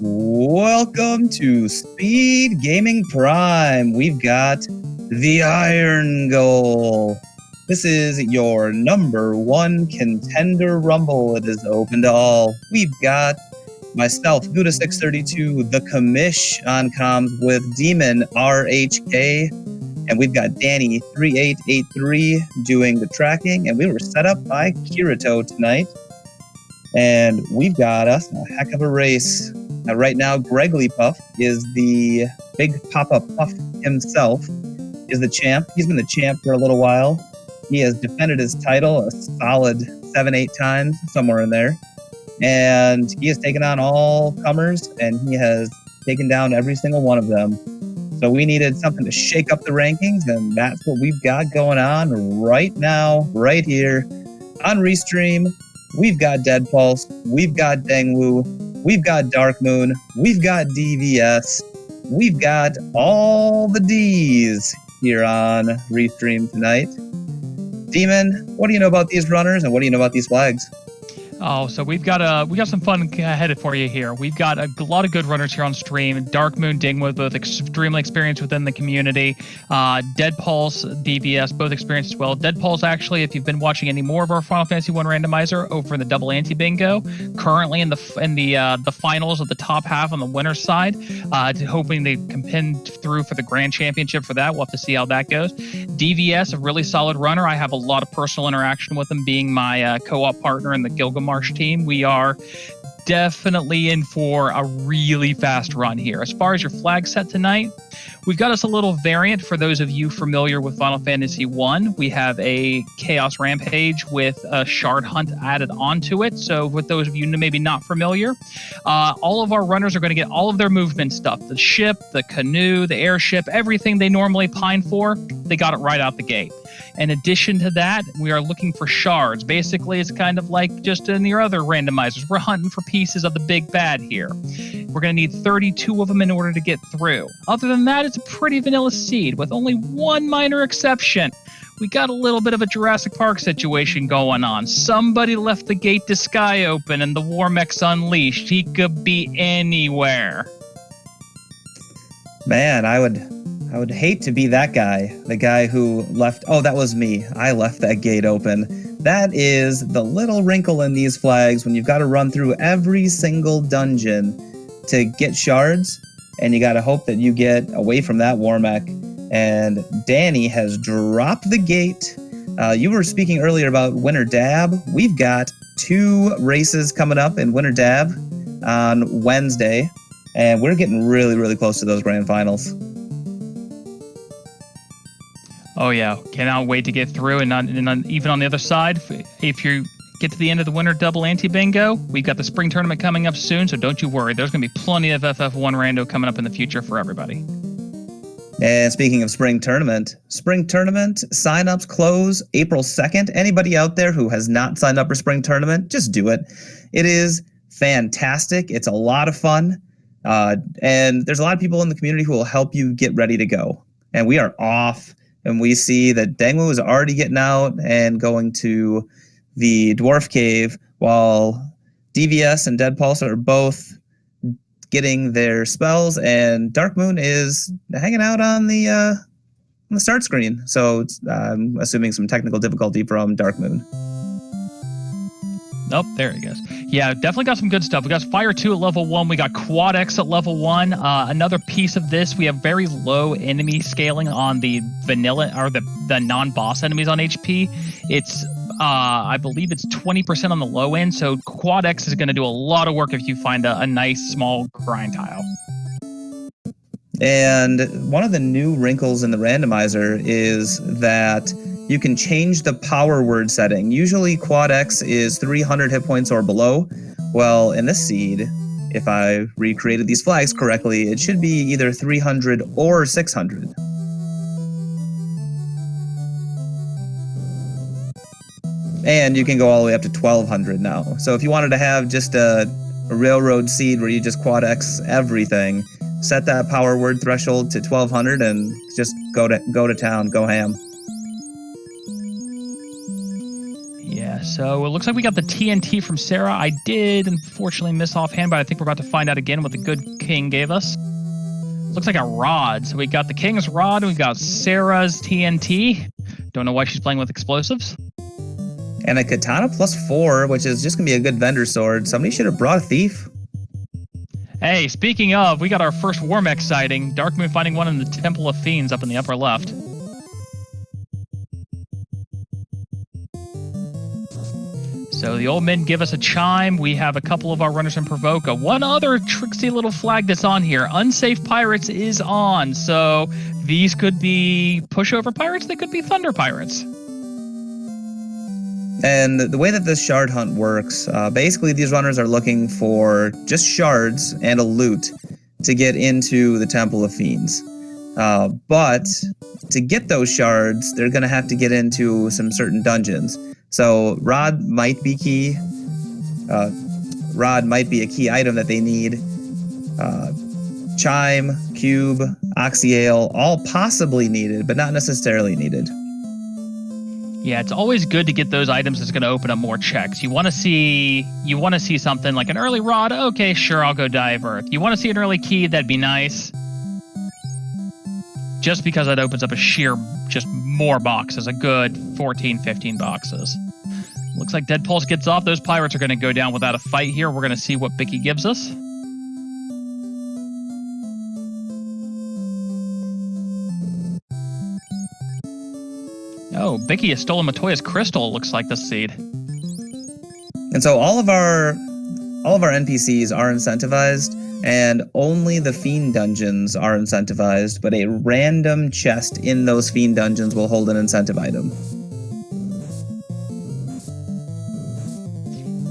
Welcome to Speed Gaming Prime. We've got the Irongol. This is your #1 contender rumble. It is open to all. We've got myself, Gouda632, the commish on comms with Demon RHK, and we've got Danny 3883 doing the tracking, and we were set up by Kirito tonight. And we've got us a heck of a race. Right now, Gregglypuff is the big Papa Puff himself, is the champ. He's been the champ for a little while. He has defended his title a solid 7-8 times, somewhere in there. And he has taken on all comers, and he has taken down every single one of them. So we needed something to shake up the rankings, and that's what we've got going on right now, right here on Restream. We've got Dead Pulse, we've got Dengwu, we've got Dark Moon, we've got DVS, we've got all the Ds here on Restream tonight. Demon, what do you know about these runners, and what do you know about these flags? Oh, so we got some fun ahead for you here. We've got a lot of good runners here on stream. Dark Moon, Dingwood, both extremely experienced within the community. Dead Pulse, DVS, both experienced as well. Dead Pulse, actually, if you've been watching any more of our Final Fantasy 1 randomizer over in the double anti bingo, currently in the finals of the top half on the winner's side, hoping they can pin through for the grand championship for that. We'll have to see how that goes. DVS, a really solid runner. I have a lot of personal interaction with him, being my co-op partner in the Gilgamesh team. We are definitely in for a really fast run here. As far as your flag set tonight, we've got us a little variant for those of you familiar with Final Fantasy 1. We have a Chaos Rampage with a Shard Hunt added onto it. So with those of you maybe not familiar, all of our runners are going to get all of their movement stuff. The ship, the canoe, the airship, everything they normally pine for, they got it right out the gate. In addition to that, we are looking for shards. Basically, it's kind of like just in your other randomizers. We're hunting for pieces of the big bad here. We're going to need 32 of them in order to get through. Other than that, it's a pretty vanilla seed with only one minor exception. We got a little bit of a Jurassic Park situation going on. Somebody left the gate to sky open and the war mech's unleashed. He could be anywhere. Man, I would hate to be that guy, the guy who left. Oh, that was me. I left that gate open. That is the little wrinkle in these flags when you've got to run through every single dungeon to get shards, and you got to hope that you get away from that war mech. And Danny has dropped the gate. You were speaking earlier about Winter Dab. We've got 2 races coming up in Winter Dab on Wednesday, and we're getting really, really close to those grand finals. Oh yeah, cannot wait to get through. And even on the other side, if you get to the end of the winter double anti-bingo, we've got the spring tournament coming up soon, so don't you worry. There's going to be plenty of FF1 rando coming up in the future for everybody. And speaking of spring tournament sign-ups close April 2nd. Anybody out there who has not signed up for spring tournament, just do it. It is fantastic. It's a lot of fun. And there's a lot of people in the community who will help you get ready to go. And we are off. And we see that Dengwu is already getting out and going to the Dwarf Cave, while DVS and Dead Pulse are both getting their spells, and Dark Moon is hanging out on the start screen. So I'm assuming some technical difficulty from Dark Moon. Nope, there he goes. Yeah, definitely got some good stuff. We got Fire 2 at level 1. We got Quad X at level 1. Another piece of this, we have very low enemy scaling on the vanilla, or the non-boss enemies on HP. It's, I believe it's 20% on the low end, so Quad X is going to do a lot of work if you find a nice small grind tile. And one of the new wrinkles in the randomizer is that you can change the power word setting. Usually Quad X is 300 hit points or below. Well, in this seed, if I recreated these flags correctly, it should be either 300 or 600. And you can go all the way up to 1200 now. So if you wanted to have just a railroad seed where you just Quad X everything, set that power word threshold to 1200 and just go to town, go ham. So it looks like we got the TNT from Sarah. I did unfortunately miss offhand, but I think we're about to find out again what the good king gave us. Looks like a rod. So we got the king's rod. We got Sarah's TNT. Don't know why she's playing with explosives. And a katana +4, which is just going to be a good vendor sword. Somebody should have brought a thief. Hey, speaking of, we got our first Warmech sighting. Dark Moon finding one in the Temple of Fiends up in the upper left. So the old men give us a chime. We have a couple of our runners in Provoca. One other tricksy little flag that's on here. Unsafe Pirates is on. So these could be pushover pirates. They could be thunder pirates. And the way that this shard hunt works, basically these runners are looking for just shards and a loot to get into the Temple of Fiends. But to get those shards, they're going to have to get into some certain dungeons. So rod might be key. Rod might be a key item that they need. Chime, cube, oxyale, all possibly needed, but not necessarily needed. Yeah, it's always good to get those items that's going to open up more checks. You want to see something like an early rod. Okay, sure, I'll go dive earth. You want to see an early key? That'd be nice. Just because that opens up just more boxes, a good 14, 15 boxes. Looks like Dead Pulse gets off. Those pirates are going to go down without a fight here. We're going to see what Bicky gives us. Oh, Bicky has stolen Matoya's crystal, it looks like, this seed. And so all of our NPCs are incentivized, and only the Fiend dungeons are incentivized, but a random chest in those Fiend dungeons will hold an incentive item.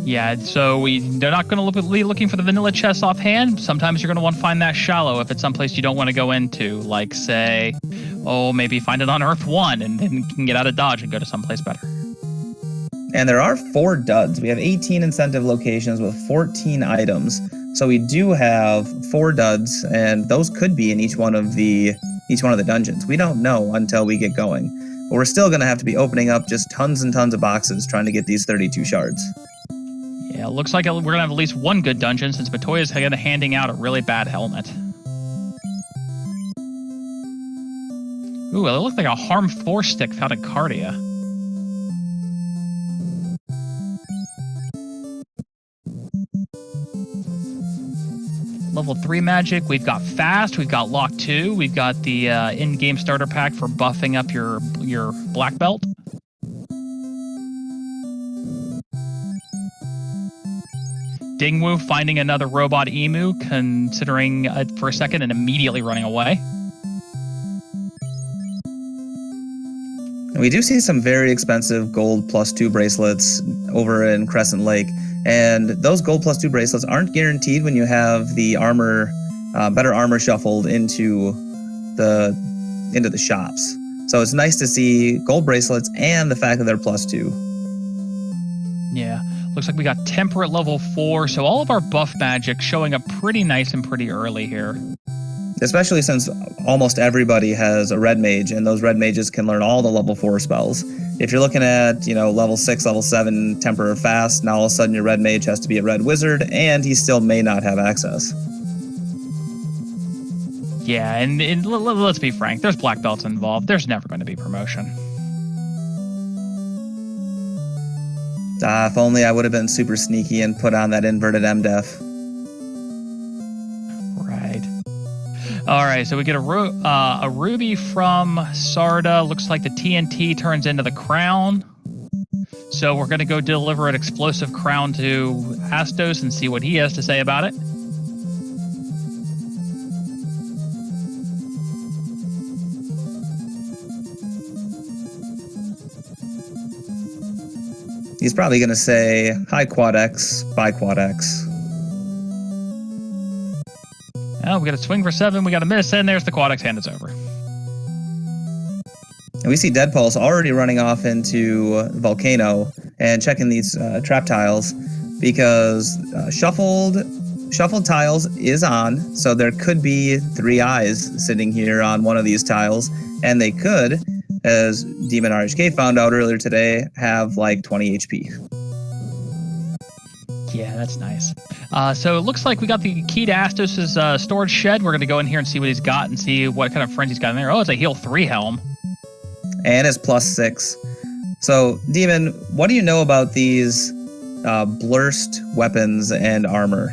Yeah, so they're not going to be looking for the vanilla chest offhand. Sometimes you're going to want to find that shallow if it's someplace you don't want to go into, like, say, maybe find it on Earth 1 and then you can get out of Dodge and go to someplace better. And there are 4 duds. We have 18 incentive locations with 14 items. So we do have 4 duds, and those could be in each one of the dungeons. We don't know until we get going. But we're still going to have to be opening up just tons and tons of boxes trying to get these 32 shards. Yeah, it looks like we're going to have at least one good dungeon since Matoya's handing out a really bad helmet. Ooh, it looks like a Harm 4 stick found in Cardia. Level 3 magic. We've got Fast. We've got Lock 2. We've got the in-game starter pack for buffing up your black belt. Dingwoo finding another robot emu, considering it for a second and immediately running away. We do see some very expensive gold +2 bracelets over in Crescent Lake, and those gold +2 bracelets aren't guaranteed when you have the armor, better armor shuffled into the shops. So it's nice to see gold bracelets and the fact that they're +2. Yeah, looks like we got Temperate level 4, so all of our buff magic showing up pretty nice and pretty early here. Especially since almost everybody has a red mage, and those red mages can learn all the level 4 spells. If you're looking at, level 6, level 7 temper or fast, now all of a sudden your red mage has to be a red wizard, and he still may not have access. Yeah, and let's be frank, there's black belts involved. There's never going to be promotion. If only I would have been super sneaky and put on that inverted MDef. All right, so we get a ruby from Sarda. Looks like the TNT turns into the crown. So we're going to go deliver an explosive crown to Astos and see what he has to say about it. He's probably going to say, hi Quad X, bye Quad X. Oh, we got a swing for 7. We got a miss, and there's the Quad X hand is over. And we see Dead Pulse already running off into Volcano and checking these trap tiles because shuffled tiles is on, so there could be 3 eyes sitting here on one of these tiles, and they could as Demon RHK found out earlier today, have like 20 HP. Yeah, that's nice. So it looks like we got the key to Astos' storage shed. We're going to go in here and see what he's got and see what kind of friends he's got in there. Oh, it's a heal 3 helm. And his +6. So, Demon, what do you know about these blurst weapons and armor?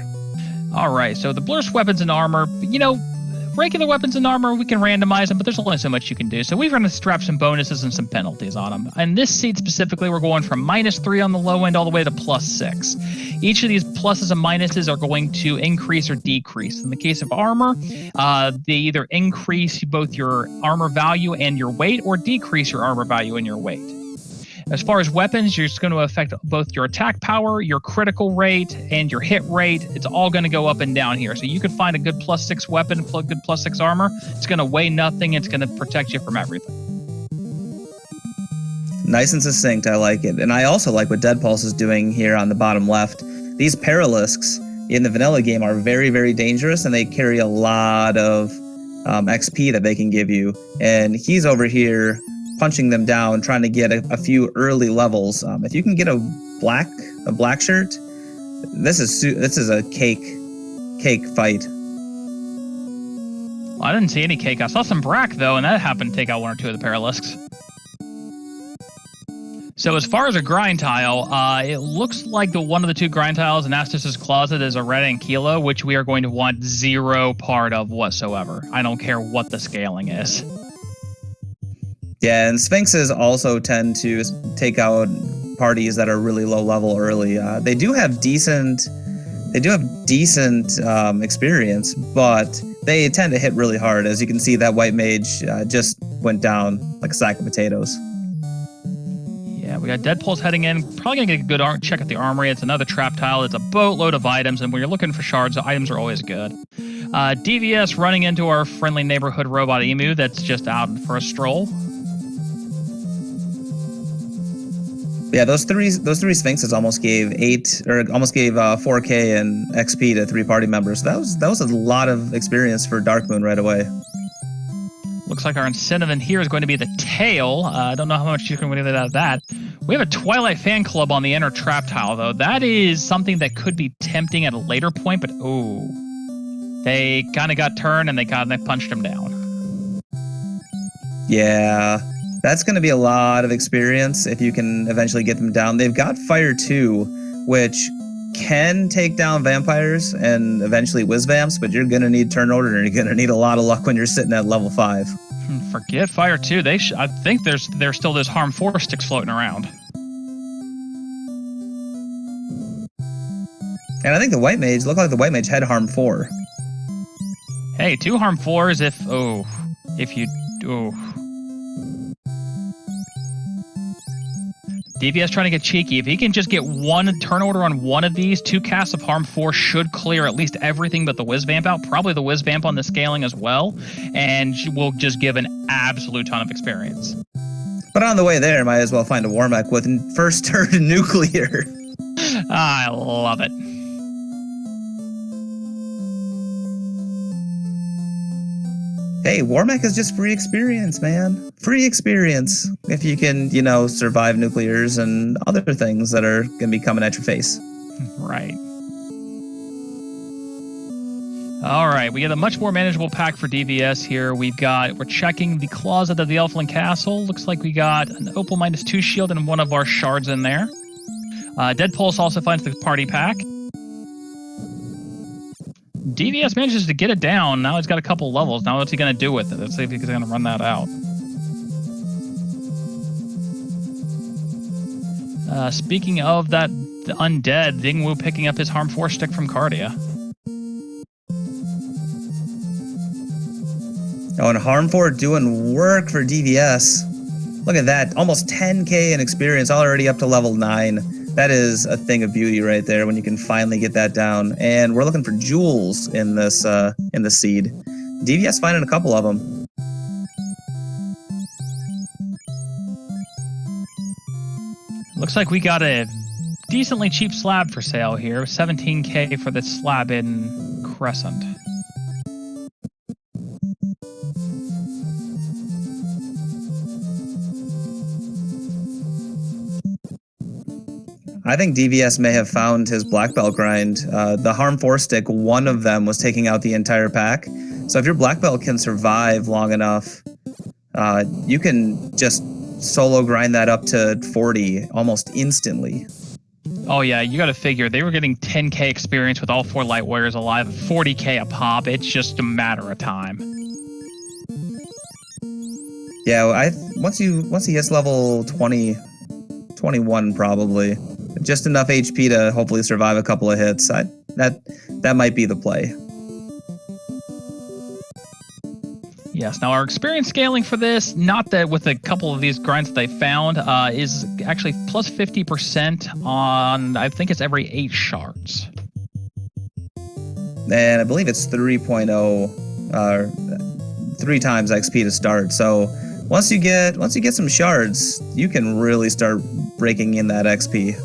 All right, so the blurst weapons and armor, you know, regular weapons and armor, we can randomize them, but there's only so much you can do. So we're going to strap some bonuses and some penalties on them. And this seed specifically, we're going from -3 on the low end all the way to +6. Each of these pluses and minuses are going to increase or decrease. In the case of armor, they either increase both your armor value and your weight or decrease your armor value and your weight. As far as weapons, it's going to affect both your attack power, your critical rate, and your hit rate. It's all going to go up and down here. So you can find a good +6 weapon, good +6 armor. It's going to weigh nothing. It's going to protect you from everything. Nice and succinct. I like it. And I also like what Dead Pulse is doing here on the bottom left. These Paralisks in the vanilla game are very, very dangerous, and they carry a lot of XP that they can give you. And he's over here punching them down, trying to get a few early levels. If you can get a black shirt, this is a cake fight. Well, I didn't see any cake. I saw some brack though, and that happened to take out 1 or 2 of the Paralisks. So as far as a grind tile, it looks like one of the 2 grind tiles in Astos' closet is a red Ankylo, which we are going to want 0 part of whatsoever. I don't care what the scaling is. Yeah, and Sphinxes also tend to take out parties that are really low level early. They do have decent experience, but they tend to hit really hard. As you can see, that white mage just went down like a sack of potatoes. Yeah, we got Dead Pulse heading in. Probably going to get a good check at the armory. It's another trap tile. It's a boatload of items, and when you're looking for shards, items are always good. DVS running into our friendly neighborhood robot Emu that's just out for a stroll. Yeah, those three Sphinxes almost gave 4K and XP to 3 party members. That was a lot of experience for Darkmoon right away. Looks like our incentive in here is going to be the tail. I don't know how much you can get out of that. We have a Twilight Fan Club on the inner trap tile, though. That is something that could be tempting at a later point, but oh, they kind of got turned and they punched him down. Yeah. That's going to be a lot of experience if you can eventually get them down. They've got Fire 2, which can take down vampires and eventually whiz vamps, but you're going to need turn order and you're going to need a lot of luck when you're sitting at level 5. Forget Fire 2. I think there's still those Harm 4 sticks floating around. And I think the White Mage, looked like the White Mage had Harm 4. Hey, 2 Harm 4s if you... DVS trying to get cheeky. If he can just get 1 turn order on 1 of these, 2 casts of Harm 4 should clear at least everything but the Whiz Vamp out. Probably the Whiz Vamp on the scaling as well. And will just give an absolute ton of experience. But on the way there, might as well find a Warmech with first turn nuclear. I love it. Hey, Warmech is just free experience, man. Free experience. If you can, survive nuclears and other things that are going to be coming at your face. Right. All right, we get a much more manageable pack for DVS here. We're checking the closet of the Elfland Castle. Looks like we got an Opal -2 shield and 1 of our shards in there. Dead Pulse also finds the party pack. DVS manages to get it down. Now he's got a couple levels. Now what's he going to do with it? Let's see if he's going to run that out. Speaking of that, the undead, Dingwu picking up his Harm 4 stick from Cardia. Oh, and Harm 4 doing work for DVS. Look at that. Almost 10k in experience, already up to level 9. That is a thing of beauty right there when you can finally get that down. And we're looking for jewels in this seed. DVS finding a couple of them. Looks like we got a decently cheap slab for sale here. 17k for the slab in Crescent. I think DVS may have found his black belt grind. The Harm 4 stick, one of them was taking out the entire pack. So if your black belt can survive long enough, you can just solo grind that up to 40 almost instantly. Oh yeah, you got to figure they were getting 10k experience with all 4 light warriors alive, 40k a pop. It's just a matter of time. Yeah, once he hits level 20, 21 probably, just enough HP to hopefully survive a couple of hits. That might be the play. Yes. Now our experience scaling for this, not that with a couple of these grinds that they found, is actually plus 50% on, I think it's every 8 shards. And I believe it's 3.0, 3 times XP to start. So once you get some shards, you can really start breaking in that XP.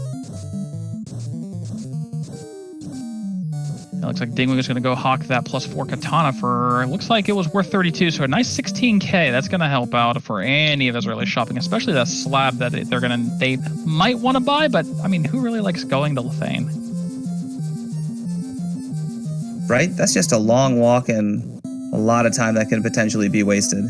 It looks like Dingwing is going to go hawk that plus 4 katana for, looks like it was worth 32, so a nice 16k. That's going to help out for any of us really shopping, especially that slab that they might want to buy, but I mean, who really likes going to Lethane? Right? That's just a long walk and a lot of time that can potentially be wasted.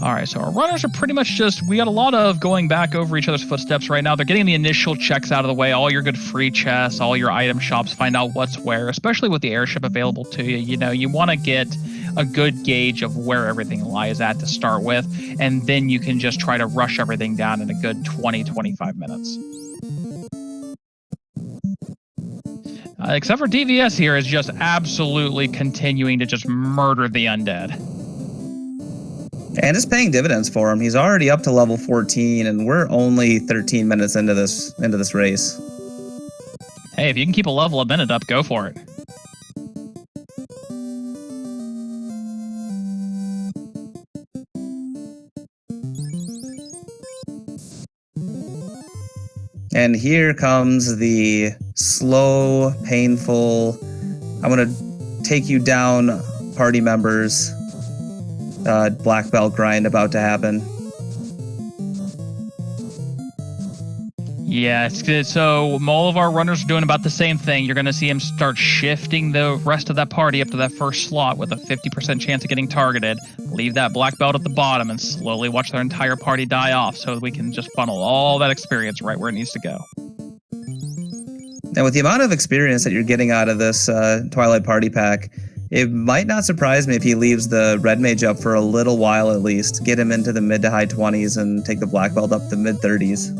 All right, so our runners are pretty much just, we got a lot of going back over each other's footsteps right now. They're getting the initial checks out of the way, all your good free chests, all your item shops, find out what's where, especially with the airship available to you. You know, you want to get a good gauge of where everything lies at to start with, and then you can just try to rush everything down in a good 20-25 minutes. Except for DVS here is just absolutely continuing to just murder the undead. And it's paying dividends for him. He's already up to level 14, and we're only 13 minutes into this race. Hey, if you can keep a level a minute up, go for it. And here comes the slow, painful, I'm gonna take you down, party members. Black belt grind about to happen. Yeah, so all of our runners are doing about the same thing. You're going to see him start shifting the rest of that party up to that first slot with a 50% chance of getting targeted. Leave that black belt at the bottom and slowly watch their entire party die off so we can just funnel all that experience right where it needs to go. Now, with the amount of experience that you're getting out of this Twilight Party Pack, it might not surprise me if he leaves the red mage up for a little while at least, get him into the mid to high 20s and take the black belt up to mid 30s.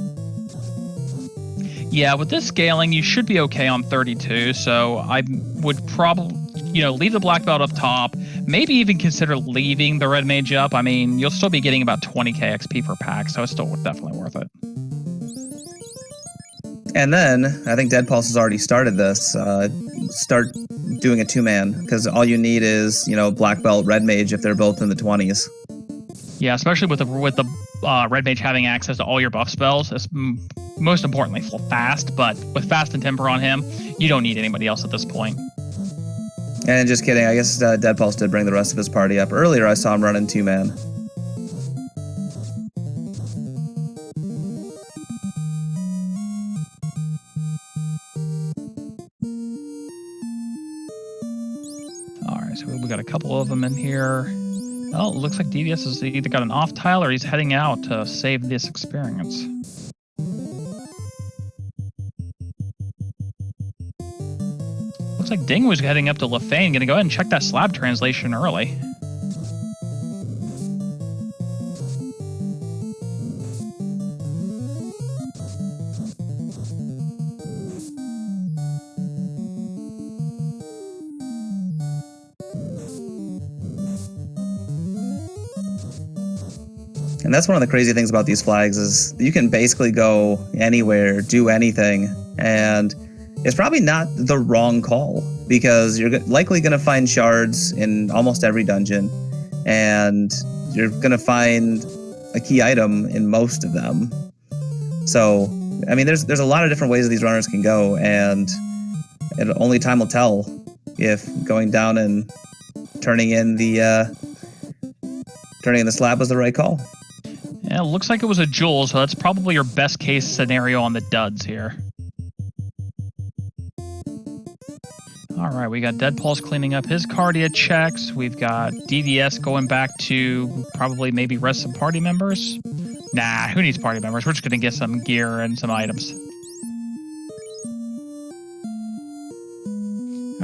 Yeah, with this scaling, you should be okay on 32, so I would probably, leave the black belt up top, maybe even consider leaving the red mage up. I mean, you'll still be getting about 20k XP per pack, so it's still definitely worth it. And then, I think Dead Pulse has already started this, start doing a 2-man, because all you need is, black belt, red mage if they're both in the 20s. Yeah, especially with the red mage having access to all your buff spells, most importantly, fast, but with fast and temper on him, you don't need anybody else at this point. And just kidding, I guess Dead Pulse did bring the rest of his party up. Earlier I saw him running 2-man. So we got a couple of them in here. Well, it looks like DVS has either got an off tile or he's heading out to save this experience. Looks like Ding was heading up to Lethane. Gonna go ahead and check that slab translation early. And that's one of the crazy things about these flags is you can basically go anywhere, do anything, and it's probably not the wrong call because you're likely going to find shards in almost every dungeon, and you're going to find a key item in most of them. So, I mean, there's a lot of different ways these runners can go, and only time will tell if going down and turning in the Turning in the slab was the right call. Yeah, it looks like it was a Jewel, so that's probably your best case scenario on the duds here. All right, we got Dead Pulse cleaning up his Cardia checks. We've got DVS going back to probably maybe rest some party members. Nah, who needs party members? We're just going to get some gear and some items.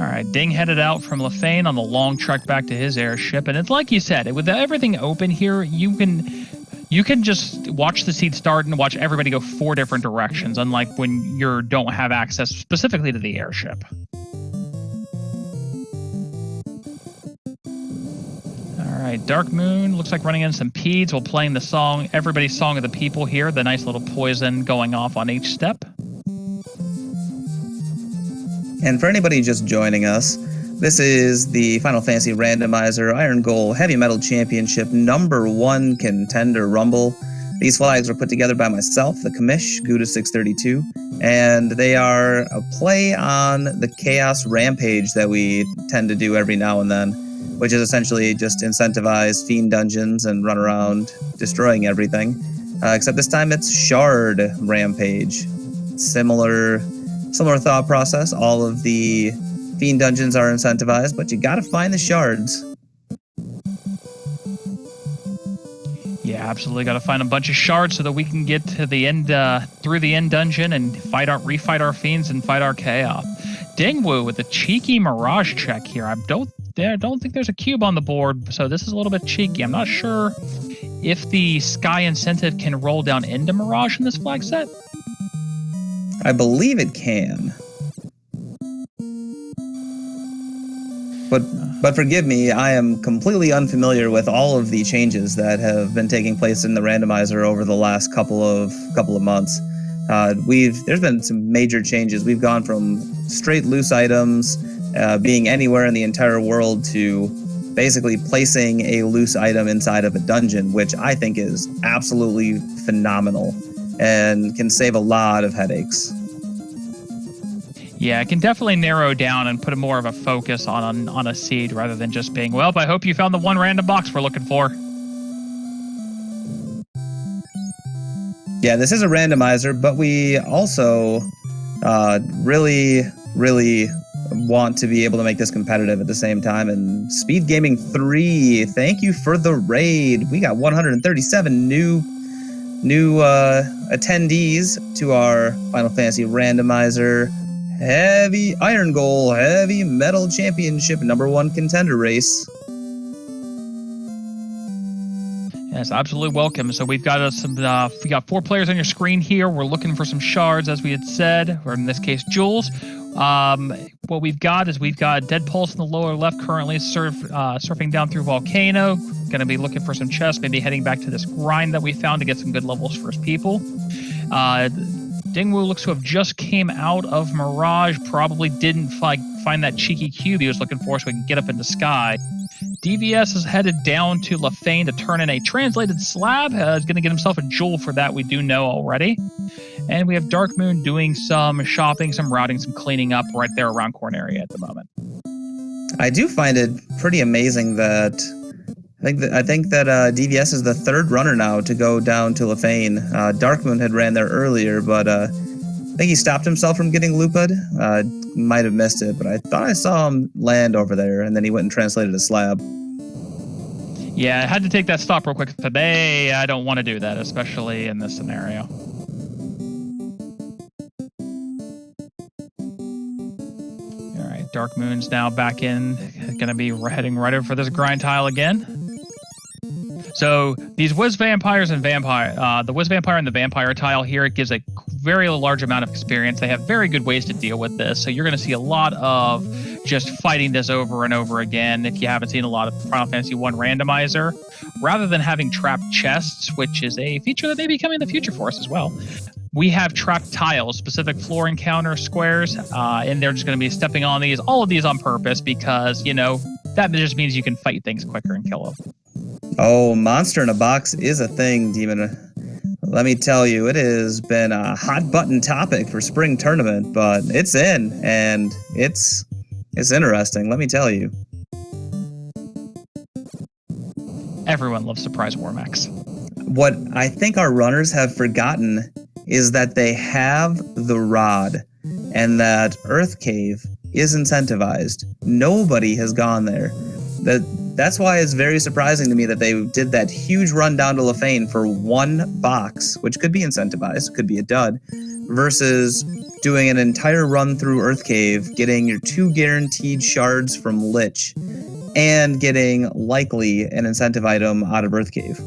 All right, Ding headed out from Lefane on the long trek back to his airship. And it's like you said, with everything open here, you can just watch the seed start and watch everybody go 4 different directions, unlike when you don't have access specifically to the airship. All right, Dark Moon looks like running in some peds while playing the song, Everybody's Song of the People here, the nice little poison going off on each step. And for anybody just joining us, this is the Final Fantasy Randomizer Irongol Heavy Metal Championship #1 Contender Rumble. These flags were put together by myself, the commish, Gouda632, and they are a play on the Chaos Rampage that we tend to do every now and then, which is essentially just incentivize fiend dungeons and run around destroying everything. Except this time it's Shard Rampage. Similar thought process. All of the fiend dungeons are incentivized, but you gotta find the shards. Yeah, absolutely. Got to find a bunch of shards so that we can get to the end, through the end dungeon and refight our fiends and fight our chaos. Dingwu with a cheeky Mirage check here. I don't think there's a cube on the board, so this is a little bit cheeky. I'm not sure if the Sky incentive can roll down into Mirage in this flag set. I believe it can. But forgive me, I am completely unfamiliar with all of the changes that have been taking place in the randomizer over the last couple of months. There's been some major changes. We've gone from straight loose items being anywhere in the entire world to basically placing a loose item inside of a dungeon, which I think is absolutely phenomenal and can save a lot of headaches. Yeah, it can definitely narrow down and put more of a focus on a seed rather than just being, well, I hope you found the one random box we're looking for. Yeah, this is a randomizer, but we also really want to be able to make this competitive at the same time. And SpeedGaming 3, thank you for the raid. We got 137 new attendees to our Final Fantasy Randomizer Heavy Irongol Heavy Metal Championship #1 Contender Race. Yes, absolutely welcome. So we've got we got 4 players on your screen here. We're looking for some shards, as we had said, or in this case, jewels. What we've got is Dead Pulse in the lower left, currently surfing down through Volcano. Going to be looking for some chests, maybe heading back to this grind that we found to get some good levels for his people. Dingwu looks to have just came out of Mirage, probably didn't find that cheeky cube he was looking for so we can get up into Sky. DVS is headed down to Lefane to turn in a translated slab. He's going to get himself a jewel for that, we do know already. And we have Dark Moon doing some shopping, some routing, some cleaning up right there around Corn area at the moment. I do find it pretty amazing that I think that DVS is the 3rd runner now to go down to Lefane. Darkmoon had ran there earlier, but I think he stopped himself from getting looped. Might have missed it, but I thought I saw him land over there, and then he went and translated a slab. Yeah, I had to take that stop real quick today. I don't want to do that, especially in this scenario. All right, Dark Moon's now back in. Going to be heading right over for this grind tile again. So these Wiz Vampires and the Wiz Vampire and the Vampire tile here, it gives a very large amount of experience. They have very good ways to deal with this. So you're going to see a lot of just fighting this over and over again if you haven't seen a lot of Final Fantasy 1 Randomizer. Rather than having trapped chests, which is a feature that may be coming in the future for us as well, we have trapped tiles, specific floor encounter squares, and they're just going to be stepping on all of these on purpose because, that just means you can fight things quicker and kill them. Oh, Monster in a Box is a thing, Demon. Let me tell you, it has been a hot button topic for spring tournament, but it's in, and it's interesting, let me tell you. Everyone loves surprise war mechs. What I think our runners have forgotten is that they have the rod and that Earth Cave is incentivized. Nobody has gone there. That's why it's very surprising to me that they did that huge run down to Lefane for one box, which could be incentivized, could be a dud, versus doing an entire run through Earth Cave, getting your 2 guaranteed shards from Lich, and getting likely an incentive item out of Earth Cave.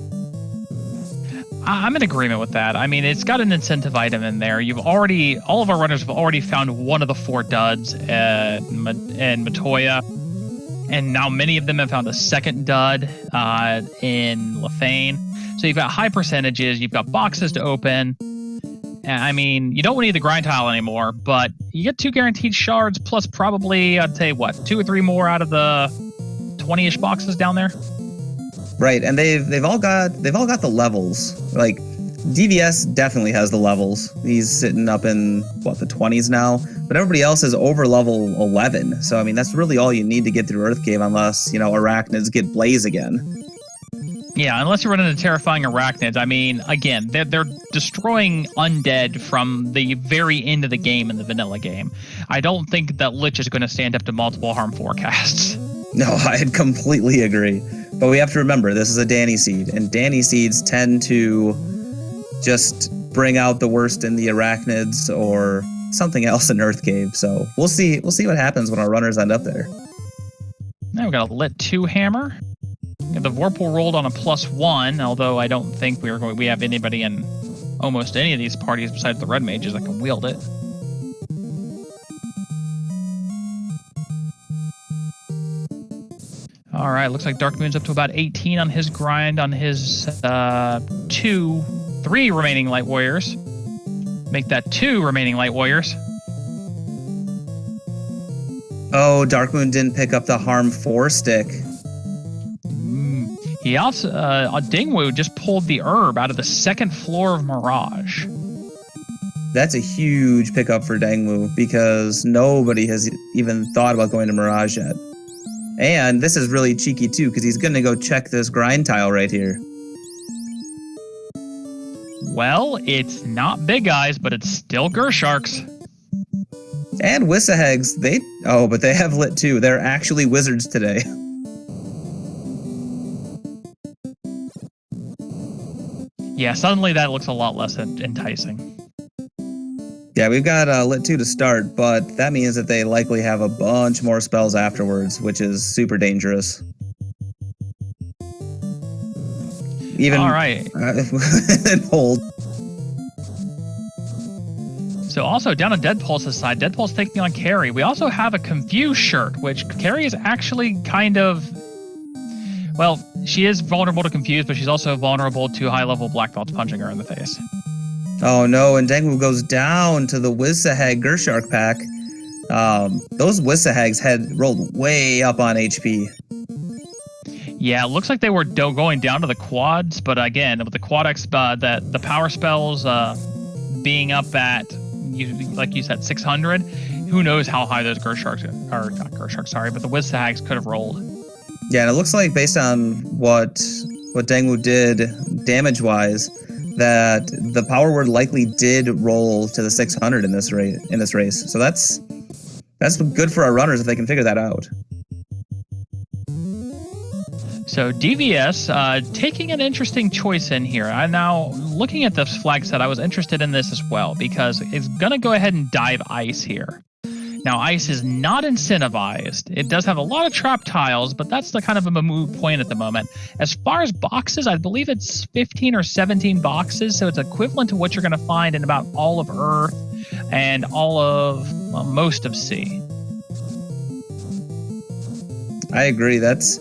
I'm in agreement with that. I mean, it's got an incentive item in there. All of our runners have already found one of the 4 duds in Matoya, and now many of them have found a second dud in Lefane. So you've got high percentages, you've got boxes to open. I mean, you don't need the grind tile anymore, but you get 2 guaranteed shards plus probably, I'd say, 2 or 3 more out of the 20-ish boxes down there. Right, and they've all got the levels. Like DVS definitely has the levels. He's sitting up in the 20s now, but everybody else is over level 11. So I mean, that's really all you need to get through Earth Cave, unless arachnids get Blaze again. Yeah, unless you're running into terrifying arachnids. I mean, again, they're destroying undead from the very end of the game in the vanilla game. I don't think that Lich is going to stand up to multiple harm forecasts. No, I completely agree. But we have to remember, this is a Danny seed, and Danny seeds tend to just bring out the worst in the arachnids or something else in Earth Cave. So we'll see what happens when our runners end up there. Now we've got a Lit 2 hammer. The Vorpal rolled on a +1, although I don't think we have anybody in almost any of these parties besides the red mages that can wield it. All right, looks like Dark Moon's up to about 18 on his grind on his 3 remaining Light Warriors. Make that 2 remaining Light Warriors. Oh, Dark Moon didn't pick up the harm 4 stick. He also, Dingwu just pulled the herb out of the 2nd floor of Mirage. That's a huge pickup for Dangwu because nobody has even thought about going to Mirage yet. And this is really cheeky too, because he's going to go check this grind tile right here. Well, it's not Big Eyes, but it's still Gersharks. And Wissahegs, but they have Lit too. They're actually wizards today. Yeah, suddenly that looks a lot less enticing. Yeah, we've got Lit 2 to start, but that means that they likely have a bunch more spells afterwards, which is super dangerous. Even all right. Hold. So also down on Dead Pulse's side, Dead Pulse taking on Carrie. We also have a Confused shirt, which Carrie is actually kind of... Well, she is vulnerable to Confused, but she's also vulnerable to high-level Black Belts punching her in the face. Oh no, and Dangwu goes down to the Wisaheg Gershark pack. Those Wisahegs had rolled way up on HP. Yeah, it looks like they were going down to the quads, but again, with the quad X, the power spells being up at, like you said, 600, who knows how high those Gersharks, or not Gersharks, sorry, but the Wisahegs could have rolled. Yeah, and it looks like based on what Dangwu did damage-wise, that the power word likely did roll to the 600 in this race. So that's good for our runners if they can figure that out. So DVS taking an interesting choice in here. I'm now looking at this flag set. I was interested in this as well because it's going to go ahead and dive Ice here. Now, Ice is not incentivized. It does have a lot of trap tiles, but that's the kind of a moot point at the moment. As far as boxes, I believe it's 15 or 17 boxes, so it's equivalent to what you're going to find in about all of Earth and all of, well, most of C. I agree. It's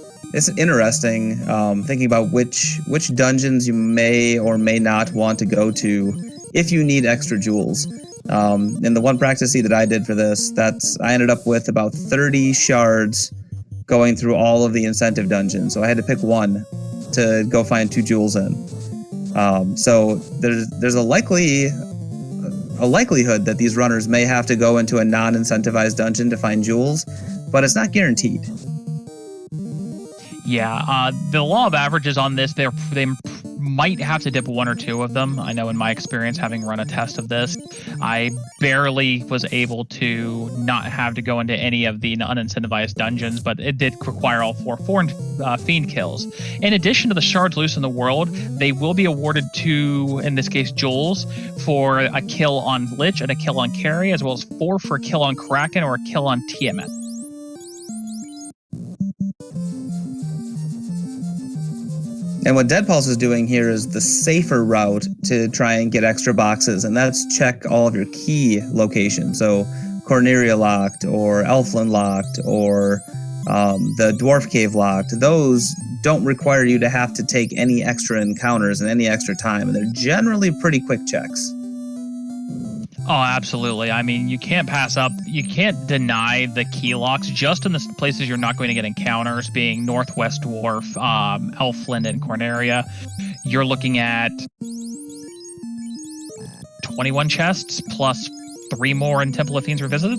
interesting thinking about which dungeons you may or may not want to go to if you need extra jewels. In the one practice seed that I did for this, I ended up with about 30 shards going through all of the incentive dungeons. So I had to pick one to go find 2 jewels in. So there's a likelihood that these runners may have to go into a non-incentivized dungeon to find jewels, but it's not guaranteed. Yeah, the law of averages on this, they might have to dip one or two of them. I know in my experience, having run a test of this, I barely was able to not have to go into any of the unincentivized dungeons, but it did require all four fiend kills. In addition to the shards loose in the world, they will be awarded 2, in this case, jewels for a kill on Lich and a kill on Carry, as well as 4 for a kill on Kraken or a kill on Tiamat. And what Dead Pulse is doing here is the safer route to try and get extra boxes, and that's check all of your key locations. So Corneria locked, or Elfland locked, or the Dwarf Cave locked. Those don't require you to have to take any extra encounters and any extra time, and they're generally pretty quick checks. Oh, absolutely. I mean, you can't pass up, you can't deny the key locks just in the places you're not going to get encounters, being Northwest Dwarf, Elfland, and Corneria. You're looking at 21 chests plus 3 more in Temple of Fiends Revisited.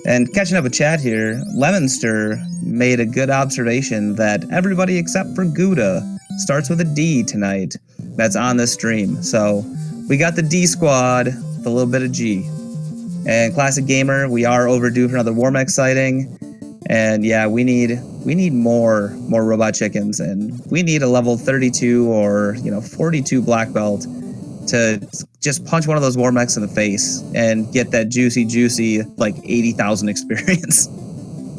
And catching up with chat here, Lemonster made a good observation that everybody except for Gouda starts with a D tonight. That's on this stream. So we got the D squad with a little bit of G. And Classic Gamer, we are overdue for another Warmech sighting. And yeah, we need more robot chickens, and we need a level 32 or 42 black belt to just punch one of those Warmechs in the face and get that juicy like 80,000 experience.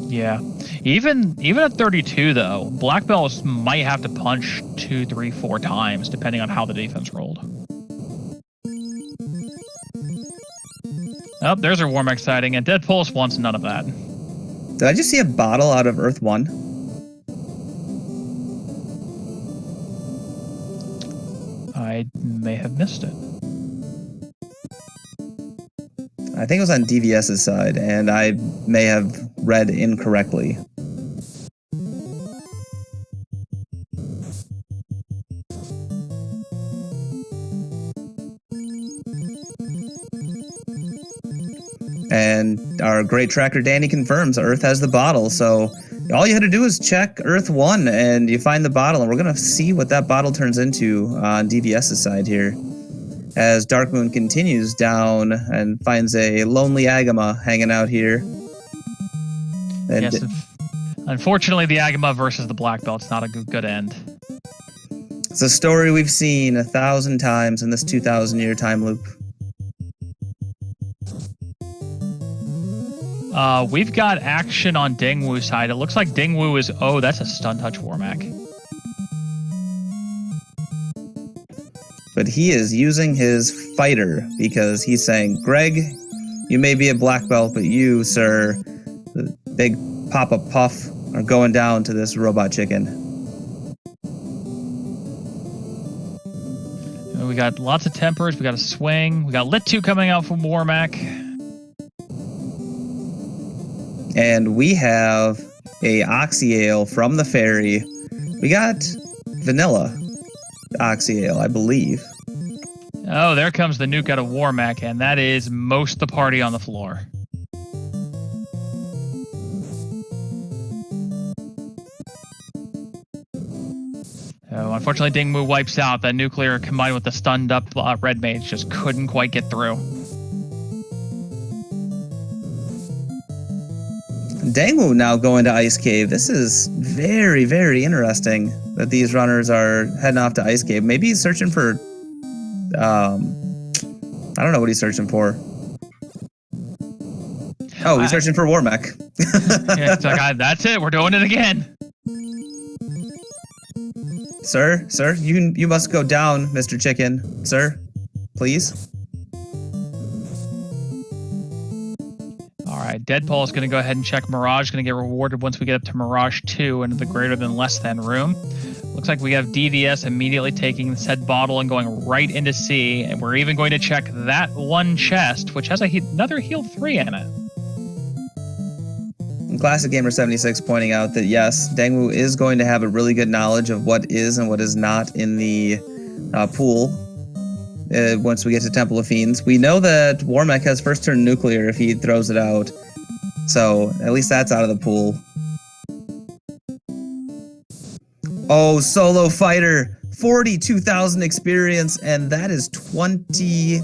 Yeah. Even at 32, though, black belts might have to punch 2, 3, 4 times, depending on how the defense rolled. Oh, there's our Warmech sighting, and Dead Pulse wants none of that. Did I just see a bottle out of Earth 1? I may have missed it. I think it was on DVS's side, and I may have read incorrectly. And our great tracker Danny confirms Earth has the bottle, so all you had to do is check Earth 1 and you find the bottle, and we're going to see what that bottle turns into on DVS's side here. As Darkmoon continues down and finds a lonely Agama hanging out here. And yes, unfortunately, the Agama versus the Black Belt's not a good end. It's a story we've seen 1,000 times in this 2,000-year time loop. We've got action on Dingwu's side. It looks like Dingwu is... Oh, that's a stun touch Warmech. But he is using his fighter because he's saying, Greg, you may be a black belt, but you, sir, the big Papa Puff, are going down to this robot chicken. We got lots of tempers. We got a swing. We got Lit 2 coming out from Warmech. And we have a Oxyale from the ferry. We got vanilla Oxyale, I believe. Oh, there comes the nuke out of Warmech, and that is most the party on the floor. Oh, unfortunately, Dingmu wipes out. That nuclear combined with the stunned up red mage just couldn't quite get through. Dangwu now going to Ice Cave. This is very, very interesting that these runners are heading off to Ice Cave. Maybe he's searching for... I don't know what he's searching for. Oh, he's searching for Warmech. Yeah, it's like, that's it. We're doing it again. Sir, you must go down, Mr. Chicken. Sir, please. All right, Deadpool is going to go ahead and check Mirage. Going to get rewarded once we get up to Mirage 2 into the greater than less than room. Looks like we have DVS immediately taking said bottle and going right into C. And we're even going to check that one chest, which has another healed 3 in it. And Classic Gamer 76 pointing out that yes, Dangwu is going to have a really good knowledge of what is and what is not in the pool. Once we get to Temple of Fiends, we know that Warmech has first turn nuclear if he throws it out. So at least that's out of the pool. Oh, solo fighter, 42,000 experience, and that is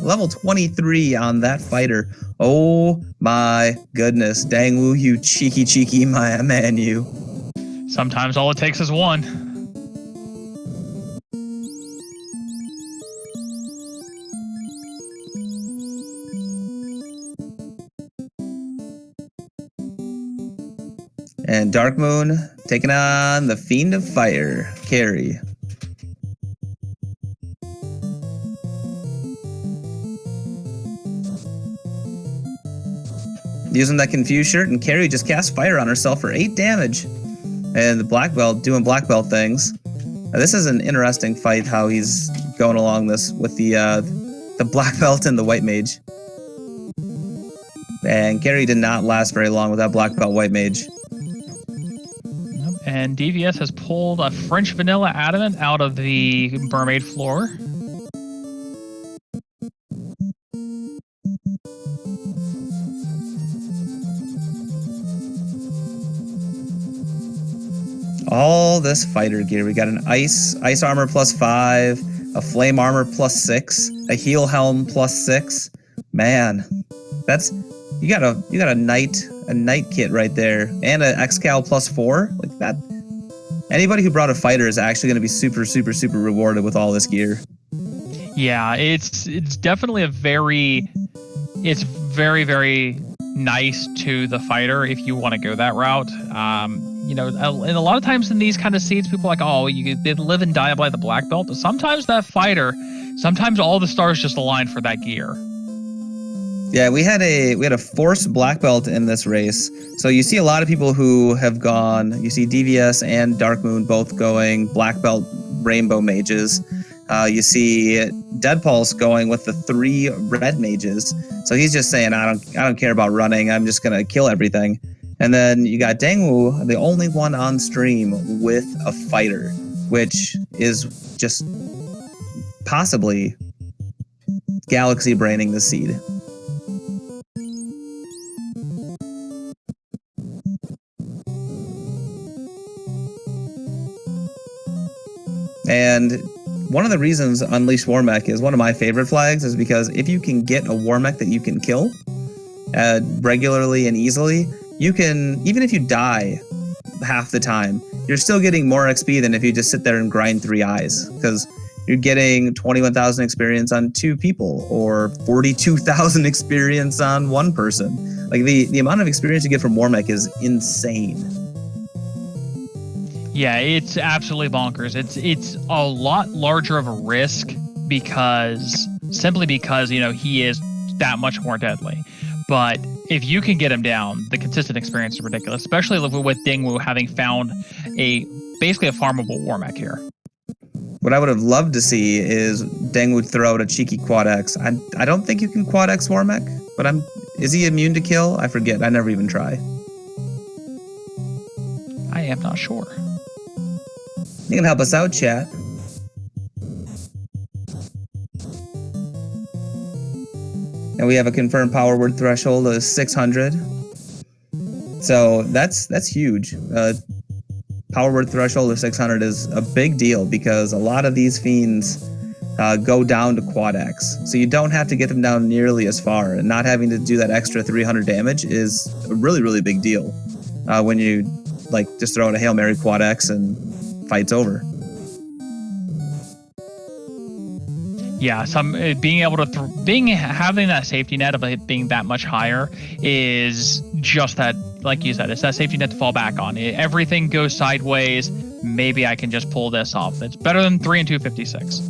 level 23 on that fighter. Oh my goodness, Dangwoo, you cheeky man, you. Sometimes all it takes is one. And Dark Moon taking on the Fiend of Fire, Carrie. Using that Confused shirt, and Carrie just cast fire on herself for 8 damage. And the Black Belt doing Black Belt things. This is an interesting fight, how he's going along this with the Black Belt and the White Mage. And Carrie did not last very long with that Black Belt White Mage. And DVS has pulled a French Vanilla Adamant out of the Mermaid floor. All this fighter gear. We got an ice armor +5, a flame armor +6, a heal helm +6. Man, you got a knight kit right there, and an Excal +4. Like that. Anybody who brought a fighter is actually going to be super rewarded with all this gear. Yeah, it's definitely very nice to the fighter if you want to go that route. And a lot of times in these kind of seeds, people are like, oh, they live and die by the black belt. But sometimes that fighter, sometimes all the stars just align for that gear. Yeah, we had a forced black belt in this race. So you see a lot of people who have gone. You see DVS and Dark Moon both going black belt rainbow mages. You see Dead Pulse going with the 3 red mages. So he's just saying, I don't care about running. I'm just gonna kill everything. And then you got Dangwoo, the only one on stream with a fighter, which is just possibly galaxy braining the seed. And one of the reasons Unleashed Warmech is one of my favorite flags is because if you can get a Warmech that you can kill regularly and easily, you can, even if you die half the time, you're still getting more XP than if you just sit there and grind 3 eyes, because you're getting 21,000 experience on 2 people or 42,000 experience on 1 person. Like the amount of experience you get from Warmech is insane. Yeah, it's absolutely bonkers. It's a lot larger of a risk simply because he is that much more deadly. But if you can get him down, the consistent experience is ridiculous, especially with Dangwoo having found basically a farmable Warmech here. What I would have loved to see is Dangwoo throw out a cheeky Quad X. I don't think you can Quad X Warmech, but is he immune to kill? I forget. I never even try. I am not sure. You can help us out, chat. And we have a confirmed power word threshold of 600. So that's huge. Power word threshold of 600 is a big deal because a lot of these fiends go down to Quad X. So you don't have to get them down nearly as far. And not having to do that extra 300 damage is a really big deal when you just throw in a Hail Mary Quad X and fight's over. Yeah, having that safety net of it being that much higher is just that, like you said, it's that safety net to fall back on. Everything goes sideways. Maybe I can just pull this off. It's better than 3 and 256.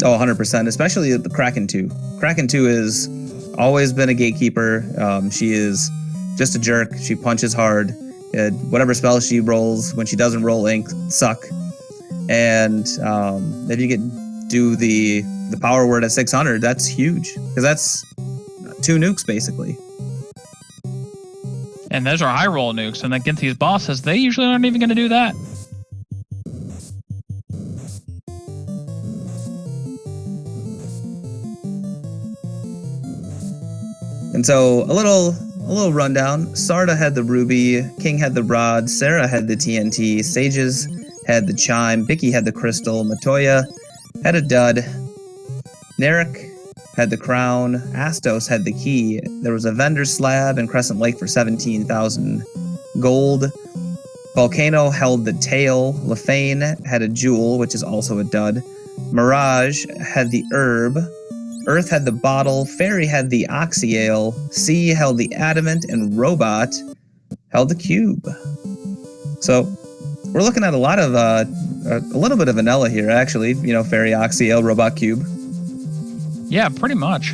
Oh, 100%, especially the Kraken 2. Kraken 2 has always been a gatekeeper. She is just a jerk. She punches hard. Whatever spells she rolls, when she doesn't roll ink, suck. And if you do the power word at 600, that's huge, because that's 2 nukes basically. And those are high roll nukes, and against these bosses, they usually aren't even going to do that. And so a little rundown. Sarda had the ruby, King had the rod, Sarah had the TNT, Sages had the chime, Bicky had the crystal, Matoya had a dud, Narek had the crown, Astos had the key. There was a vendor slab in Crescent Lake for 17,000 gold. Volcano held the tail. Lefane had a jewel, which is also a dud. Mirage had the herb. Earth had the bottle. Fairy had the oxyale. Sea held the adamant, and Robot held the cube. So we're looking at a little bit of vanilla here, actually. You know, Fairy, oxyale, Robot, cube. Yeah, pretty much.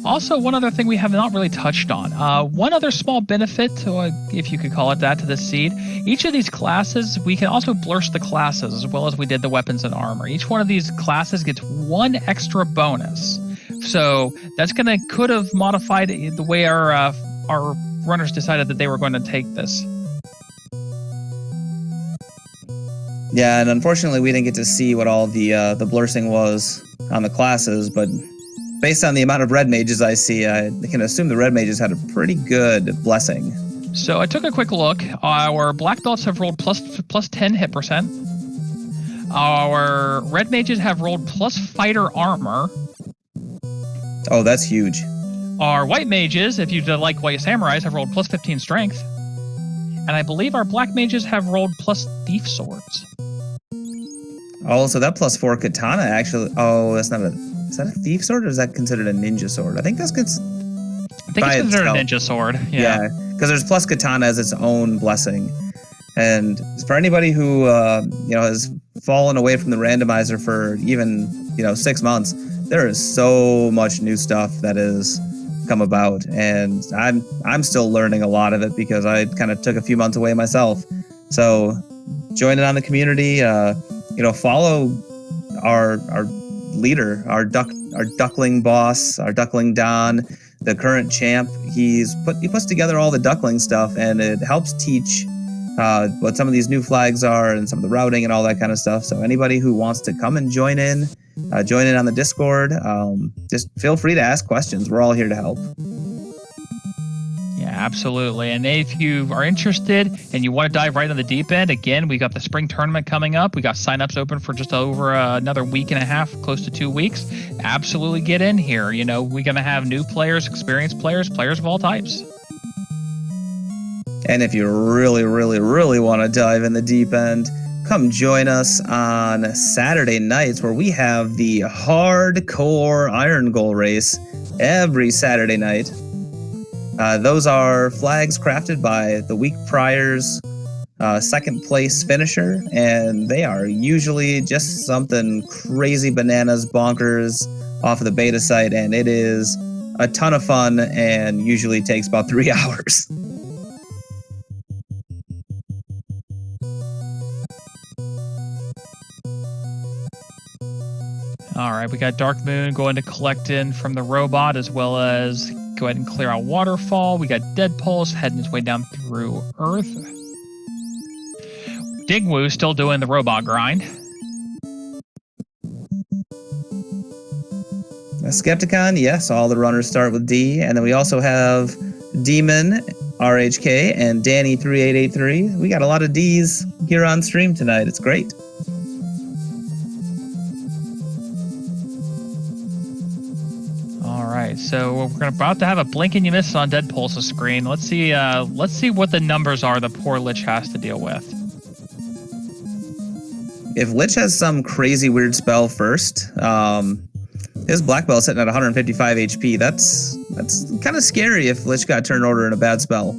Also, one other thing we have not really touched on. One other small benefit, if you could call it that, to this seed. Each of these classes, we can also blurst the classes as well as we did the weapons and armor. Each one of these classes gets one extra bonus. So that's could have modified the way our runners decided that they were going to take this. Yeah, and unfortunately we didn't get to see what all the blursing was on the classes, but based on the amount of red mages I see, I can assume the red mages had a pretty good blessing. So I took a quick look. Our black belts have rolled plus 10 hit percent. Our red mages have rolled plus fighter armor. Oh, that's huge. Our white mages, if you like white samurais, have rolled plus 15 strength. And I believe our black mages have rolled plus thief swords. Oh, so that plus 4 katana actually. Oh, that's not a. Is that a thief sword or is that considered a ninja sword? I think that's good. I think it's considered a ninja sword. Yeah, because there's plus katana as its own blessing. And for anybody who has fallen away from the randomizer for even 6 months, there is so much new stuff that has come about, and I'm still learning a lot of it because I kind of took a few months away myself. So join in on the community. Follow our leader, our duckling boss, our duckling Don, the current champ. He puts together all the duckling stuff, and it helps teach what some of these new flags are and some of the routing and all that kind of stuff. So anybody who wants to come and join in on the Discord, just feel free to ask questions. We're all here to help. Yeah, absolutely. And if you are interested and you want to dive right on the deep end, again, we got the spring tournament coming up. We got signups open for just over another week and a half, close to 2 weeks. Absolutely get in here. We're going to have new players, experienced players of all types. And if you really, really, really want to dive in the deep end, come join us on Saturday nights where we have the hardcore Irongol race every Saturday night. Those are flags crafted by the week prior's second place finisher, and they are usually just something crazy bananas bonkers off of the beta site, and it is a ton of fun and usually takes about 3 hours. All right, we got Dark Moon going to collect in from the robot, as well as go ahead and clear out Waterfall. We got Dead Pulse heading his way down through Earth. Dingwoo still doing the robot grind. Skepticon, yes, all the runners start with D. And then we also have Demon, RHK, and Danny3883. We got a lot of Ds here on stream tonight. It's great. So we're about to have a blink and you miss on Dead Pulse's screen. Let's see what the numbers are the poor Lich has to deal with. If Lich has some crazy weird spell first, his black belt sitting at 155 HP. That's kind of scary if Lich got turn order in a bad spell.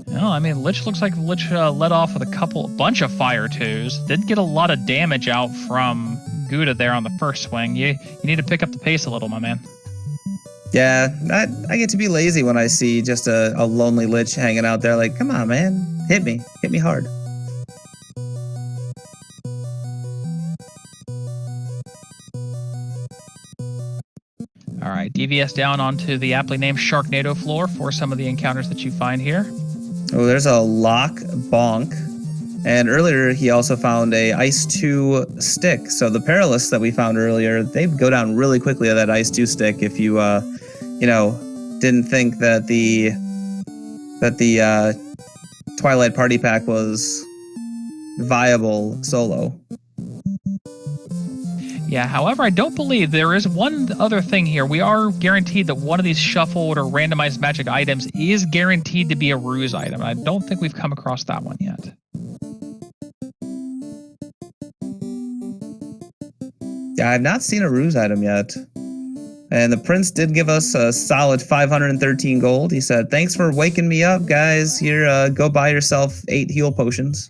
No, I mean Lich looks like Lich led off with a bunch of fire twos. Didn't get a lot of damage out from Gouda there on the first swing. You need to pick up the pace a little, my man. Yeah, I get to be lazy when I see just a lonely Lich hanging out there. Like, come on, man, hit me hard. All right, DVS down onto the aptly named Sharknado floor for some of the encounters that you find here. Oh, there's a lock bonk. And earlier, he also found a Ice 2 stick. So the Perilous that we found earlier, they go down really quickly at that Ice 2 stick if you didn't think that the Twilight Party Pack was viable solo. Yeah, however, I don't believe there is one other thing here. We are guaranteed that one of these shuffled or randomized magic items is guaranteed to be a ruse item. I don't think we've come across that one yet. Yeah, I've not seen a ruse item yet. And the prince did give us a solid 513 gold. He said, "Thanks for waking me up, guys. Here, go buy yourself 8 heal potions."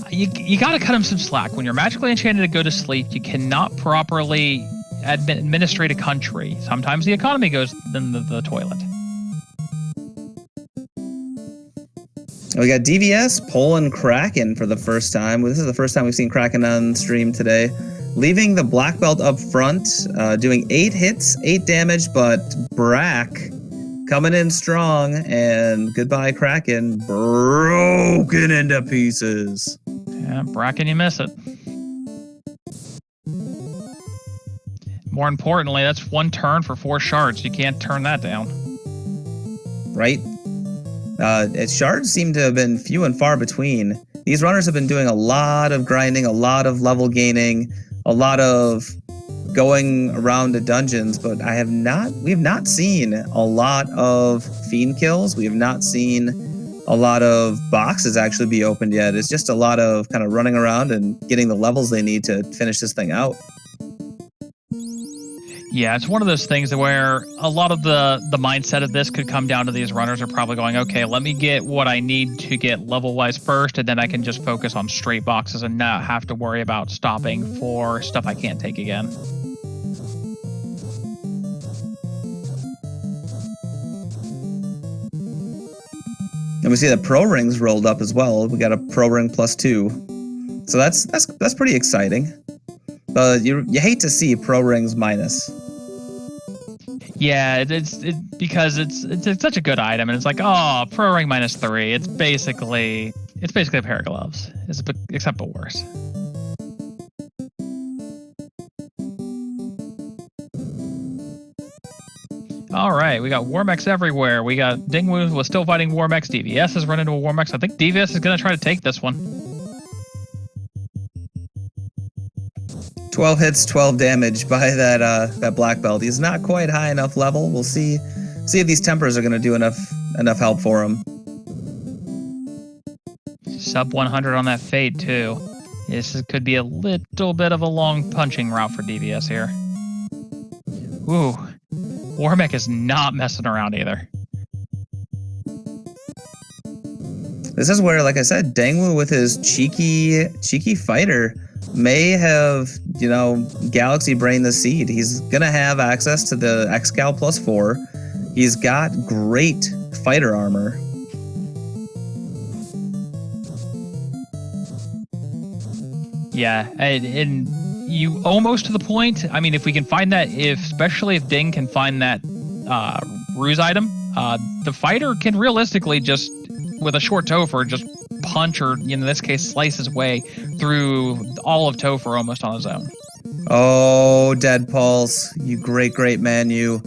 You gotta cut him some slack. When you're magically enchanted to go to sleep, you cannot properly administrate a country. Sometimes the economy goes in the toilet. We got DVS pulling Kraken for the first time. This is the first time we've seen Kraken on stream today. Leaving the black belt up front, doing 8 hits, 8 damage, but Brack coming in strong, and goodbye Kraken, broken into pieces. Yeah, Brack, and you miss it. More importantly, that's 1 turn for 4 shards. You can't turn that down. Right? Shards seem to have been few and far between. These runners have been doing a lot of grinding, a lot of level gaining, a lot of going around to dungeons, but we have not seen a lot of fiend kills. We have not seen a lot of boxes actually be opened yet. It's just a lot of kind of running around and getting the levels they need to finish this thing out. Yeah, it's one of those things where a lot of the mindset of this could come down to these runners are probably going, okay, let me get what I need to get level-wise first, and then I can just focus on straight boxes and not have to worry about stopping for stuff I can't take again. And we see the pro rings rolled up as well. We got a pro ring +2. So that's pretty exciting. You hate to see pro rings minus. Yeah, it's because it's such a good item, and it's like, oh, pro ring -3. It's basically a pair of gloves, except but worse. All right, we got Warmex everywhere. We got Dingwu was still fighting Warmex. DVS has run into a Warmex. I think DVS is going to try to take this one. 12 hits, 12 damage by that black belt. He's not quite high enough level. We'll see if these tempers are going to do enough help for him. Sub 100 on that fade too. This could be a little bit of a long punching route for DVS here. Ooh, Warmech is not messing around either. This is where, like I said, Dangwu with his cheeky fighter may have, Galaxy Brain the Seed. He's gonna have access to the X-Cal +4. He's got great fighter armor. Yeah, and you almost to the point. I mean, if we can find that, especially if Ding can find that ruse item, the fighter can realistically just, with a short Topher, just punch or, in this case, slice his way through all of Topher almost on his own. Oh, Dead Pulse, you great man, you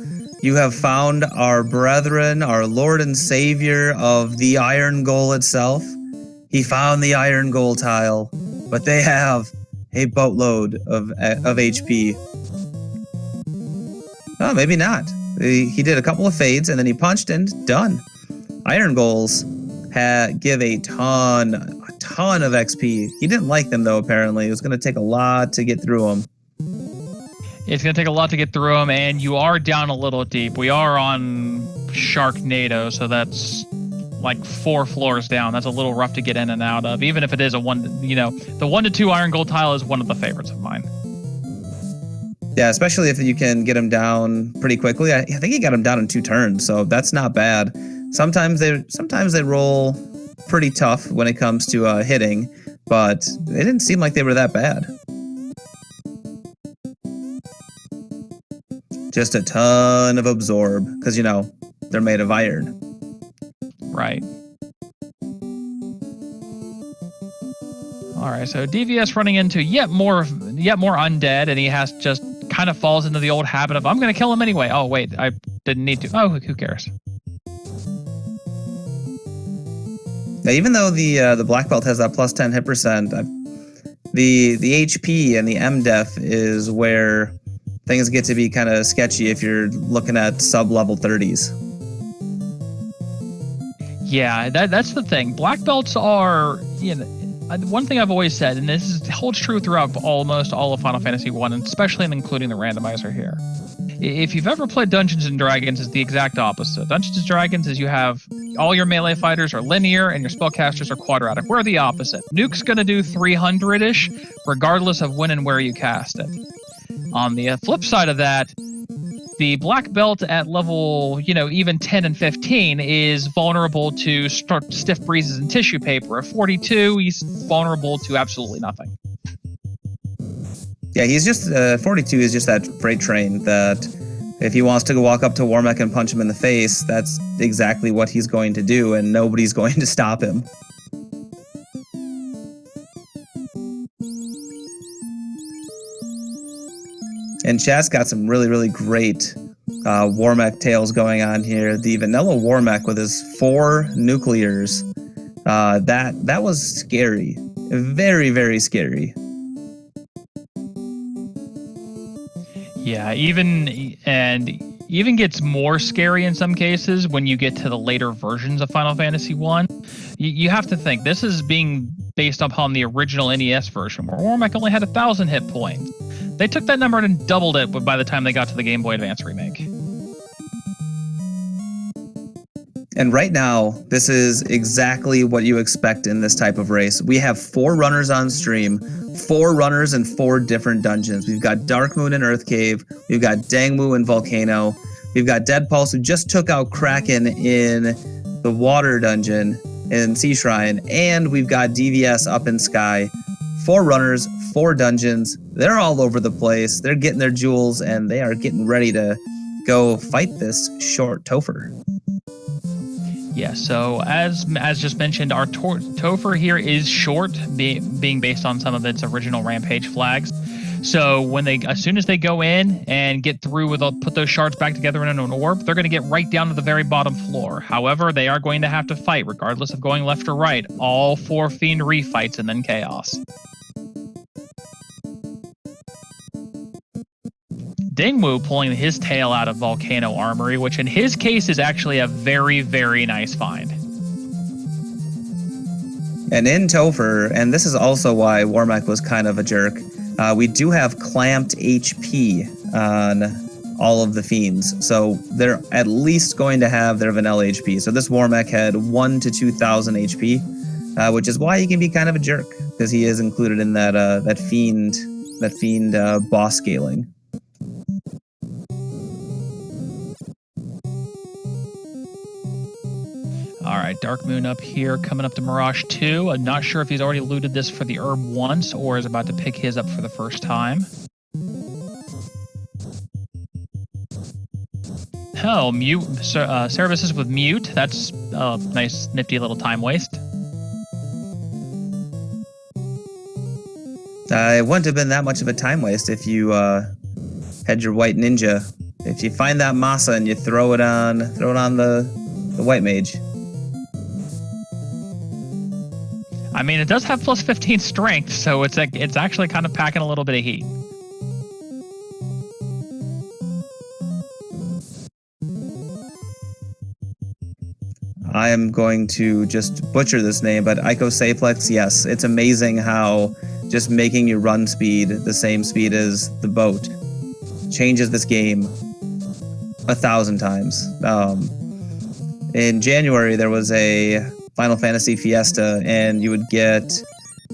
have found our brethren, our Lord and Savior of the Irongol itself. He found the Irongol tile, but they have a boatload of HP. Oh, maybe not. He did a couple of fades and then he punched and done. Irongols give a ton of XP. He didn't like them though, apparently. It was going to take a lot to get through them. It's going to take a lot to get through them, and you are down a little deep. We are on Sharknado, so that's like 4 floors down. That's a little rough to get in and out of, even if it is a the 1 to 2 iron gold tile is one of the favorites of mine. Yeah, especially if you can get him down pretty quickly. I think he got him down in 2 turns, so that's not bad. Sometimes they roll pretty tough when it comes to hitting, but they didn't seem like they were that bad. Just a ton of absorb, because they're made of iron. Right. All right, so DVS running into yet more undead, and he has just kind of falls into the old habit of, I'm going to kill him anyway. Oh, wait, I didn't need to. Oh, who cares? Now, even though the black belt has that plus 10 hit percent, the HP and the MDef is where things get to be kind of sketchy if you're looking at sub-level 30s. Yeah, that's the thing. Black belts are, one thing I've always said, and holds true throughout almost all of Final Fantasy 1, and especially including the randomizer here. If you've ever played Dungeons and Dragons, it's the exact opposite. Dungeons and Dragons is you have all your melee fighters are linear and your spellcasters are quadratic. We're the opposite. Nuke's going to do 300-ish, regardless of when and where you cast it. On the flip side of that, the black belt at level, even 10 and 15 is vulnerable to stiff breezes and tissue paper. At 42, he's vulnerable to absolutely nothing. Yeah, he's just 42 is just that freight train that if he wants to go walk up to Warmech and punch him in the face, that's exactly what he's going to do, and nobody's going to stop him. And chat's got some really, really great Warmech tales going on here. The vanilla Warmech with his 4 nuclears, that was scary. Very, very scary. Yeah, even gets more scary in some cases when you get to the later versions of Final Fantasy 1. You have to think, this is being based upon the original NES version, where Warmech only had 1,000 hit points. They took that number and doubled it by the time they got to the Game Boy Advance remake. And right now, this is exactly what you expect in this type of race. We have 4 runners on stream, 4 runners in 4 different dungeons. We've got Dark Moon and Earth Cave. We've got Dangmu and Volcano. We've got Dead Pulse, who just took out Kraken in the Water Dungeon in Sea Shrine. And we've got DVS up in Sky. 4 runners, 4 dungeons. They're all over the place. They're getting their jewels, and they are getting ready to go fight this short Topher. Yeah, so as just mentioned, our Topher here is short, being based on some of its original Rampage flags. So as soon as they go in and get through put those shards back together in an orb, they're going to get right down to the very bottom floor. However, they are going to have to fight, regardless of going left or right, all 4 Fiend refights and then Chaos. Dingwu pulling his tail out of Volcano Armory, which in his case is actually a very, very nice find. And in Topher, and this is also why Warmech was kind of a jerk, we do have clamped HP on all of the Fiends. So they're at least going to have their vanilla HP. So this Warmech had 1,000 to 2,000 HP, which is why he can be kind of a jerk, because he is included in that Fiend boss scaling. All right, Dark Moon up here, coming up to Mirage 2. I'm not sure if he's already looted this for the herb once or is about to pick his up for the first time. Oh, services with Mute. That's a nice, nifty little time waste. It wouldn't have been that much of a time waste if you had your white ninja. If you find that Masa and you throw it on the white mage. I mean, it does have plus 15 strength, so it's actually kind of packing a little bit of heat. I am going to just butcher this name, but Icosaplex, yes. It's amazing how just making your run speed the same speed as the boat changes this game 1,000 times. In January, there was a Final Fantasy Fiesta, and you would get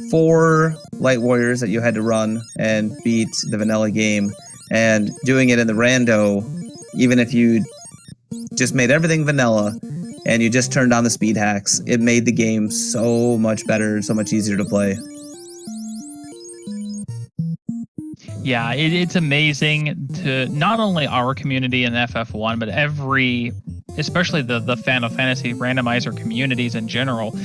4 Light Warriors that you had to run and beat the vanilla game. And doing it in the rando, even if you just made everything vanilla and you just turned on the speed hacks, it made the game so much better, so much easier to play. Yeah, it's amazing to not only our community in FF1, but especially the Final Fantasy randomizer communities in general,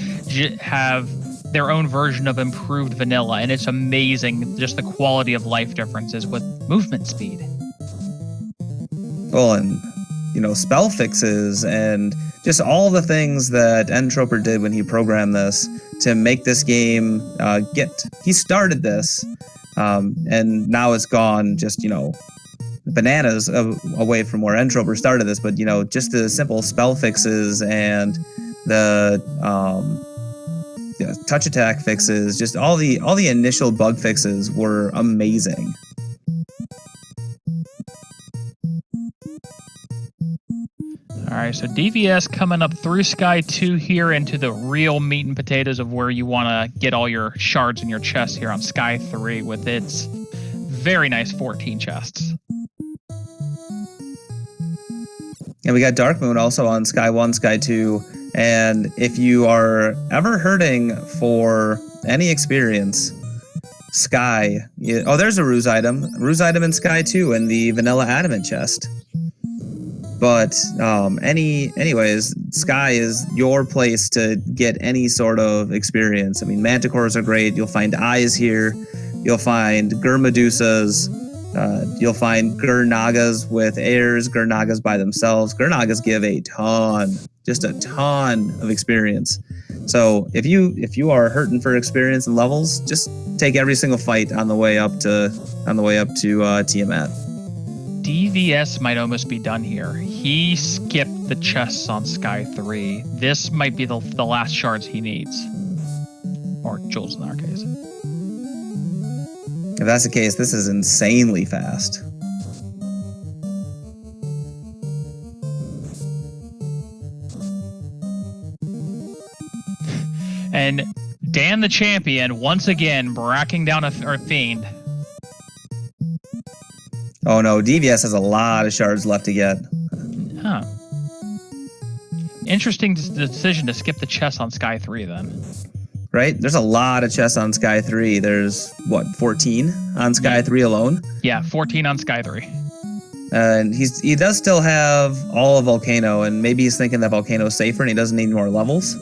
have their own version of improved vanilla, and it's amazing just the quality of life differences with movement speed. Well, and spell fixes and just all the things that Entroper did when he programmed this to make this game he started this, and now it's gone just bananas away from where Entroper started this, but just the simple spell fixes and the touch attack fixes, just all the initial bug fixes were amazing. All right, so DVS coming up through Sky 2 here into the real meat and potatoes of where you want to get all your shards in your chest here on Sky 3 with its very nice 14 chests. And we got Dark Moon also on Sky 1, Sky 2, and if you are ever hurting for any experience, Sky... there's a Ruse item in Sky 2 in the Vanilla Adamant chest. But anyways, Sky is your place to get any sort of experience. I mean, Manticores are great. You'll find eyes here. You'll find Gurmedusas. You'll find Gurnagas with airs, Gurnagas by themselves. Gurnagas give just a ton of experience. So if you are hurting for experience and levels, just take every single fight on the way up to Tiamat. DVS might almost be done here. He skipped the chests on Sky 3. This might be the last shards he needs. Or jewels in our case. If that's the case, this is insanely fast. And Dan the Champion, once again, bracking down a fiend. Oh no, DVS has a lot of shards left to get. Huh. Interesting decision to skip the chest on Sky 3 then. Right? There's a lot of chests on Sky 3. There's, 14 on Sky 3 alone? Yeah, 14 on Sky 3. And he does still have all of Volcano, and maybe he's thinking that Volcano is safer and he doesn't need more levels.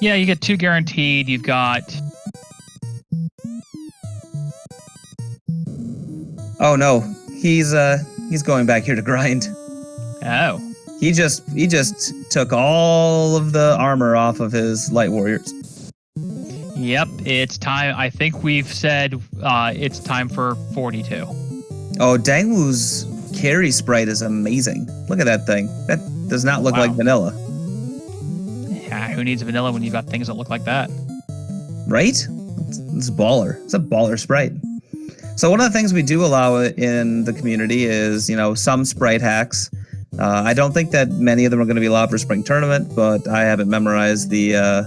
Yeah, you get 2 guaranteed. You've got... Oh no, he's going back here to grind. Oh. He just took all of the armor off of his light warriors. Yep, it's time. I think we've said it's time for 42. Oh, Dangwoo's carry sprite is amazing. Look at that thing. That does not look like vanilla. Yeah, who needs vanilla when you've got things that look like that? Right? It's baller. It's a baller sprite. So one of the things we do allow in the community is, some sprite hacks. I don't think that many of them are going to be allowed for Spring Tournament, but I haven't memorized the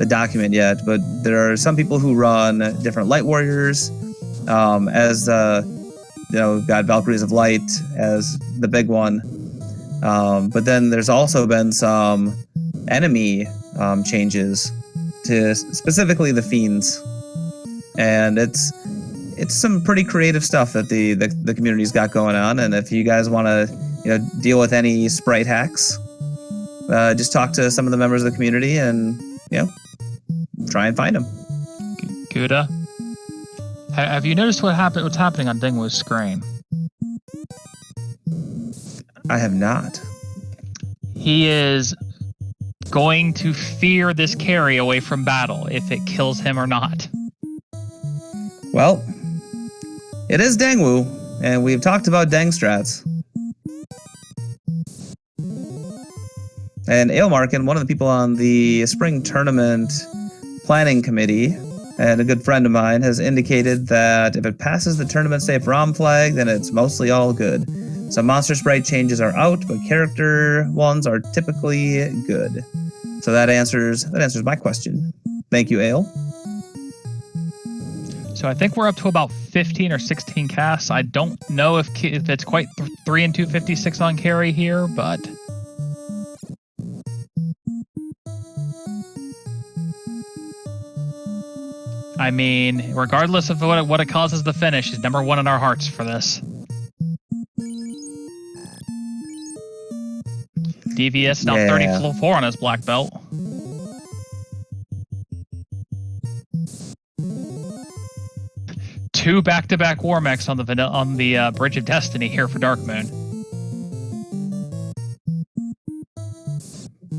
document yet. But there are some people who run different light warriors, we've got Valkyries of Light as the big one. But then there's also been some enemy changes to specifically the fiends, and it's some pretty creative stuff that the community's got going on. And if you guys want to deal with any sprite hacks, just talk to some of the members of the community and try and find them. Gouda, have you noticed what's happening on Dingwoo's screen? I have not. He is going to fear this carry away from battle if it kills him or not. Well, it is Dangwoo, and we've talked about Dang strats. And Ailmarkin, one of the people on the Spring Tournament Planning Committee, and a good friend of mine, has indicated that if it passes the tournament safe ROM flag, then it's mostly all good. Some monster sprite changes are out, but character ones are typically good. So that answers my question. Thank you, Ale. So I think we're up to about 15 or 16 casts. I don't know if it's quite 3 and 256 on carry here, but... I mean, regardless of what it causes the finish, he's number 1 in our hearts for this. DVS now 34 on his black belt. 2 back-to-back War Mechs on the Bridge of Destiny here for Darkmoon.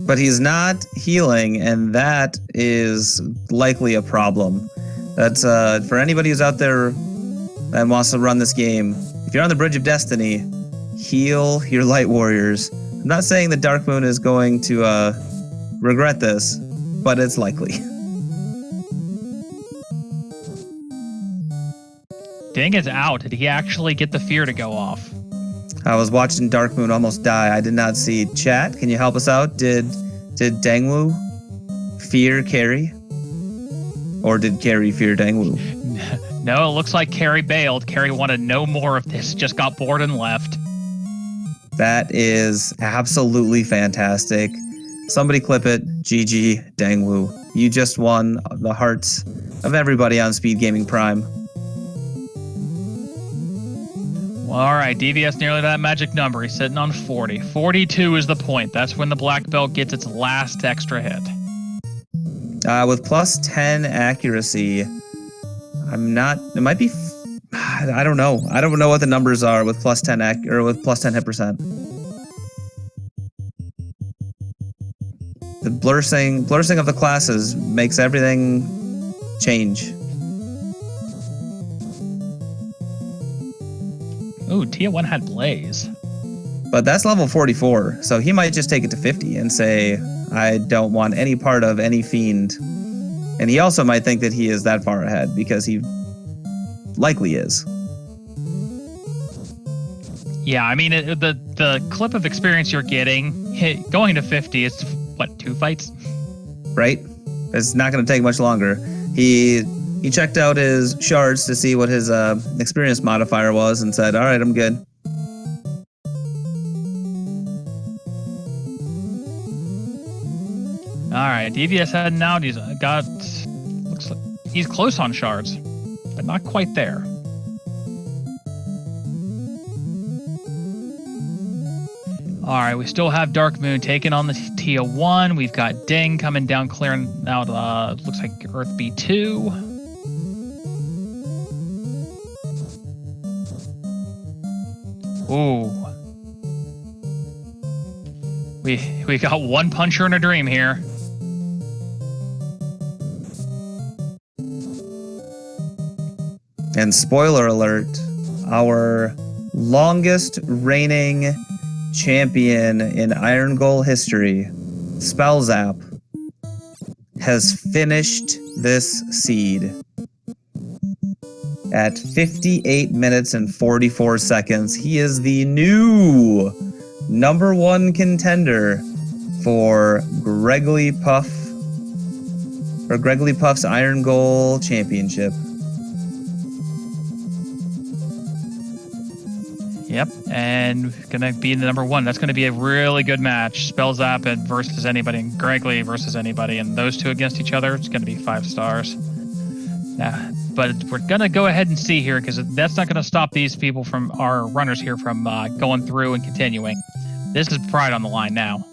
But he's not healing, and that is likely a problem. That's for anybody who's out there and wants to run this game. If you're on the Bridge of Destiny, heal your Light Warriors. I'm not saying that Darkmoon is going to regret this, but it's likely. Ding is out. Did he actually get the fear to go off? I was watching Darkmoon almost die. I did not see. Chat, can you help us out? Did Dangwu fear Carrie? Or did Carrie fear Dangwu? No, it looks like Carrie bailed. Carrie wanted no more of this, just got bored and left. That is absolutely fantastic. Somebody clip it. GG, Dangwu. You just won the hearts of everybody on SpeedGaming Prime. All right, DVS nearly that magic number. He's sitting on 40. 42 is the point. That's when the black belt gets its last extra hit. With plus 10 accuracy, I'm not. It might be. I don't know. I don't know what the numbers are with plus 10 with plus 10 hit percent. The blurring of the classes makes everything change. Ooh, Tia 1 had Blaze. But that's level 44, so he might just take it to 50 and say, I don't want any part of any fiend. And he also might think that he is that far ahead, because he likely is. Yeah, I mean, the clip of experience you're getting, going to 50 is, what, 2 fights? Right? It's not going to take much longer. He checked out his shards to see what his experience modifier was and said, all right, I'm good. All right, DVS heading out. He's got, looks like he's close on shards, but not quite there. All right, we still have Darkmoon taking on the Tia 1. We've got Ding coming down, clearing out, looks like Earth B2. Ooh. We got one puncher in a dream here. And spoiler alert, our longest reigning champion in Irongol history, Spellzap, has finished this seed at 58 minutes and 44 seconds. He is the new #1 contender for Gregory Puff's Irongol Championship. Yep, and gonna be the #1. That's gonna be a really good match. Spellzap versus anybody, and Gregory versus anybody, and those two against each other. It's gonna be 5 stars. Yeah, but we're gonna go ahead and see here, because that's not gonna stop these people from our runners here from going through and continuing. This is pride on the line now.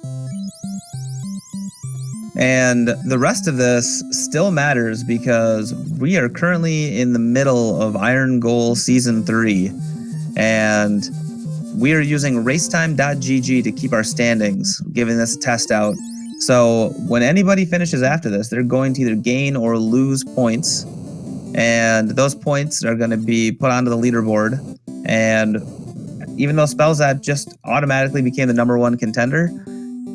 And the rest of this still matters, because we are currently in the middle of Irongol Season 3. And we are using racetime.gg to keep our standings, giving this a test out. So when anybody finishes after this, they're going to either gain or lose points. And those points are going to be put onto the leaderboard. And even though Spellzap just automatically became the #1 contender,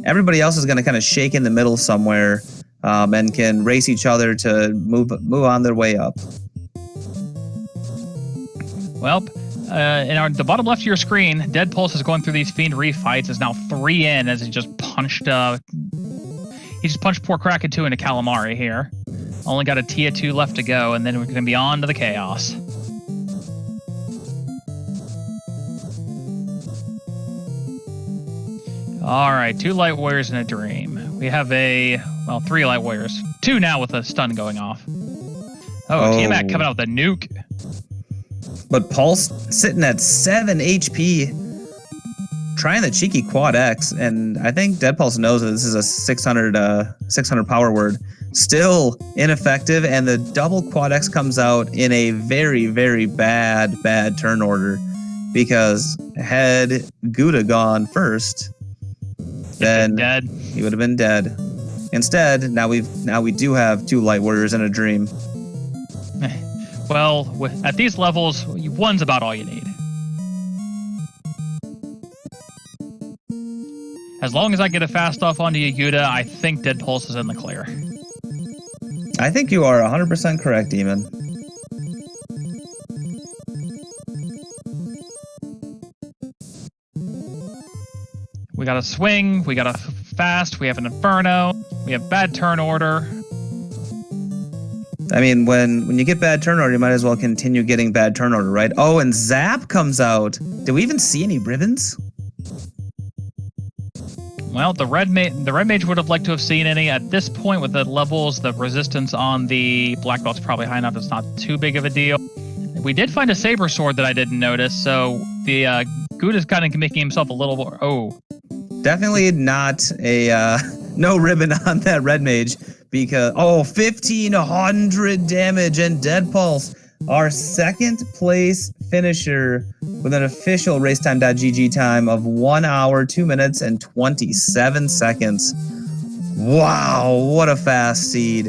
everybody else is going to kind of shake in the middle somewhere, and can race each other to move on their way up. Well, in the bottom left of your screen, Dead Pulse is going through these Fiend refights. Is now 3 in as he just punched. He just punched poor Kraken 2 into Calamari here. Only got a Tia 2 left to go, and then we're going to be on to the Chaos. All right, 2 Light Warriors in a dream. We have 3 Light Warriors. 2 now with a stun going off. Oh, Tiamat coming out with a nuke. But Pulse sitting at 7 HP, trying the cheeky quad X, and I think Dead Pulse knows that this is a 600 power word. Still ineffective, and the double quad X comes out in a very, very bad turn order, because had Gouda gone first, then he would have been dead. Instead, now we do have 2 Light Warriors and a Dream. Well, at these levels, 1's about all you need. As long as I get a fast off onto Yuguda, I think Dead Pulse is in the clear. I think you are 100% correct, Demon. We got a swing, we got a fast, we have an Inferno, we have bad turn order. I mean, when you get bad turn order, you might as well continue getting bad turn order, right? Oh, and Zap comes out. Did we even see any ribbons? Well, the red mage would have liked to have seen any. At this point, with the levels, the resistance on the black belt's probably high enough. It's not too big of a deal. We did find a saber sword that I didn't notice, so the Gouda's kind of making himself a little more. Oh, definitely not a no ribbon on that red mage, because 1,500 damage and Dead Pulse, our 2nd place finisher with an official racetime.gg time of 1 hour, 2 minutes, and 27 seconds. Wow, what a fast seed.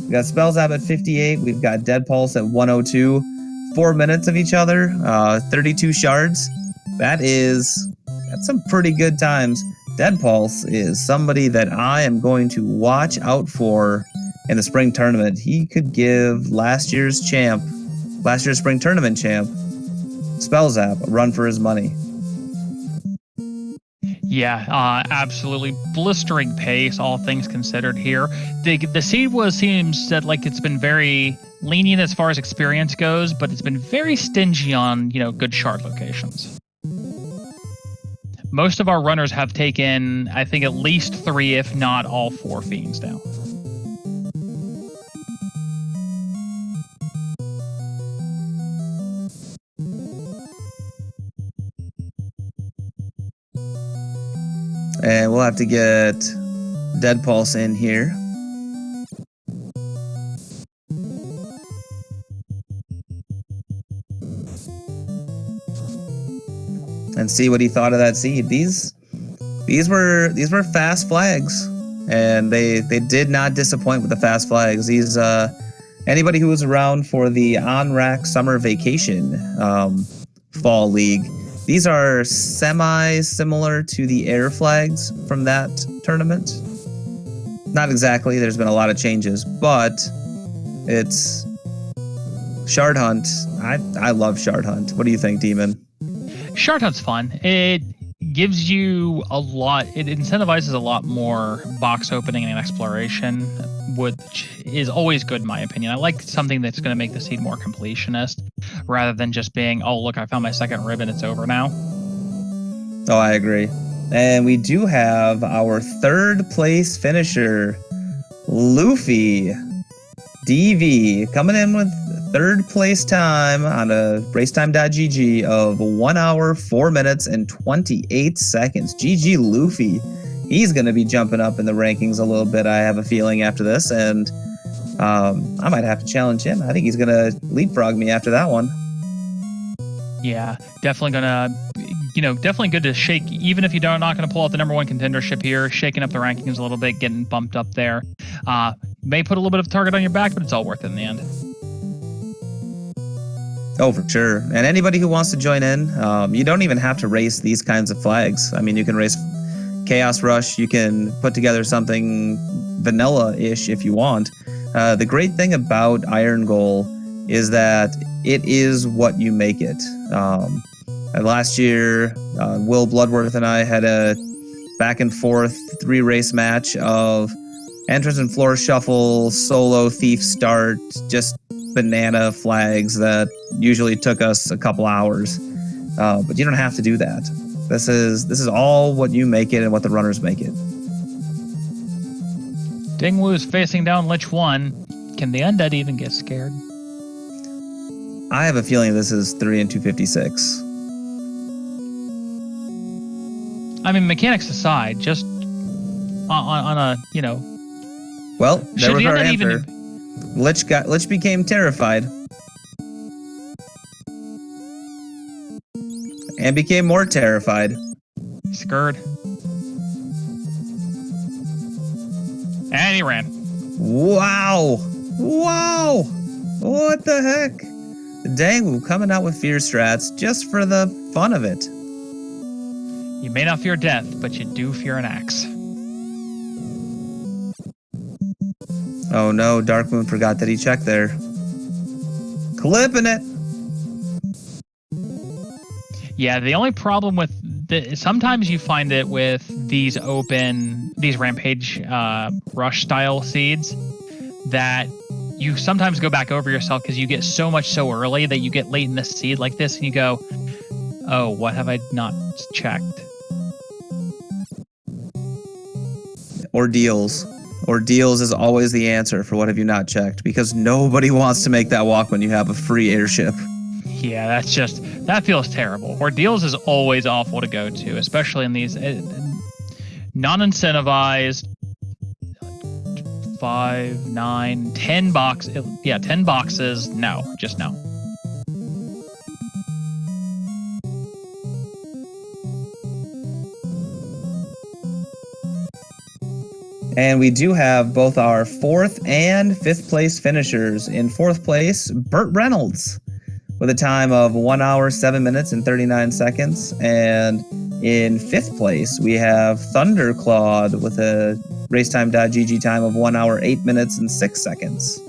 We got Spell Zap at 58. We've got Dead Pulse at 102. 4 minutes of each other, 32 shards. That's some pretty good times. Dead Pulse is somebody that I am going to watch out for in the spring tournament. He could give last year's spring tournament champ, Spell Zap, a run for his money. Yeah, absolutely blistering pace, all things considered here. The seed seems that like it's been very lenient as far as experience goes, but it's been very stingy on, good shard locations. Most of our runners have taken, I think, at least 3, if not all 4 fiends now. And we'll have to get Dead Pulse in here. And see what he thought of that seed. These were fast flags, and they did not disappoint with the fast flags. These anybody who was around for the on-rack summer vacation fall league, these are semi-similar to the air flags from that tournament. Not exactly, there's been a lot of changes, but it's Shard Hunt. I love Shard Hunt. What do you think, Demon? Shard Hunt's fun. It gives you a lot, it incentivizes a lot more box opening and exploration, which is always good in my opinion. I like something that's going to make the seed more completionist, rather than just being, oh look, I found my 2nd ribbon, it's over now. Oh, I agree. And we do have our 3rd place finisher, Luffy DV, coming in with 3rd place time on a racetime.gg of 1 hour, 4 minutes, and 28 seconds. GG Luffy. He's going to be jumping up in the rankings a little bit, I have a feeling, after this, and I might have to challenge him. I think he's going to leapfrog me after that one. Yeah, definitely gonna, definitely good to shake, even if you're not going to pull out the #1 contendership here, shaking up the rankings a little bit, getting bumped up there. May put a little bit of a target on your back, but it's all worth it in the end. Oh, for sure. And anybody who wants to join in, you don't even have to race these kinds of flags. I mean, you can race Chaos Rush, you can put together something vanilla-ish if you want. The great thing about Irongol is that it is what you make it. Last year, Will Bloodworth and I had a back and forth 3-race match of entrance and floor shuffle, solo thief start, just banana flags that usually took us a couple hours. But you don't have to do that. This is all what you make it and what the runners make it. Dingwoo's facing down Lich 1. Can the undead even get scared? I have a feeling this is 3 and 256. I mean, mechanics aside, just on a, Well, there was our answer. Even... Lich became terrified. And became more terrified. Scared. And he ran. Wow. Wow. What the heck? Dang, coming out with fear strats just for the fun of it. You may not fear death, but you do fear an axe. Oh no, Darkmoon forgot that he checked there. Clipping it. Yeah, the only problem with sometimes you find it with these rampage rush style seeds that you sometimes go back over yourself because you get so much so early that you get late in the seed like this and you go, oh, what have I not checked? Ordeals. Ordeals is always the answer for what have you not checked, because nobody wants to make that walk when you have a free airship. Yeah, that feels terrible. Ordeals is always awful to go to, especially in these non-incentivized 5, 9, 10 boxes. Yeah, 10 boxes. No, just no. And we do have both our 4th and 5th place finishers. In 4th place, Burt Reynolds with a time of 1 hour, 7 minutes, and 39 seconds. And in 5th place, we have Thunderclawed with a racetime.gg time of 1 hour, 8 minutes, and 6 seconds.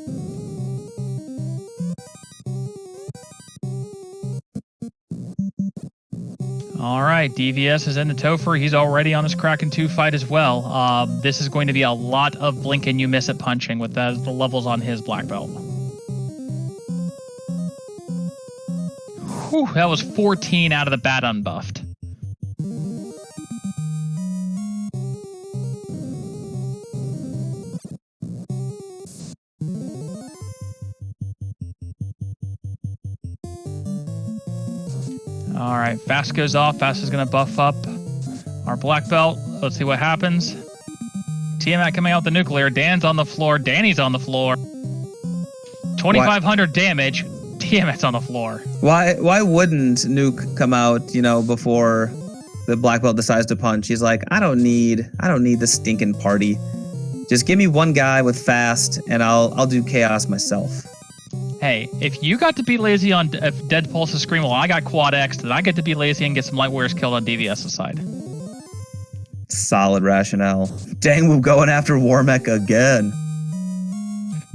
All right, DVS is in the Topher. He's already on his Kraken 2 fight as well. This is going to be a lot of blink and you miss it punching with the levels on his black belt. Whew, that was 14 out of the bat unbuffed. All right, Fast goes off. Fast is going to buff up our black belt. Let's see what happens. Tiamat coming out the nuclear. Dan's on the floor. Danny's on the floor. 2,500 damage. Tiamat's on the floor. Why wouldn't Nuke come out, before the black belt decides to punch? He's like, I don't need the stinking party. Just give me one guy with Fast, and I'll do chaos myself. Hey, if you got to be lazy on Dead Pulse's Scream while I got Quad X, then I get to be lazy and get some light warriors killed on DVS's side. Solid rationale. Dangwoo going after Warmech again.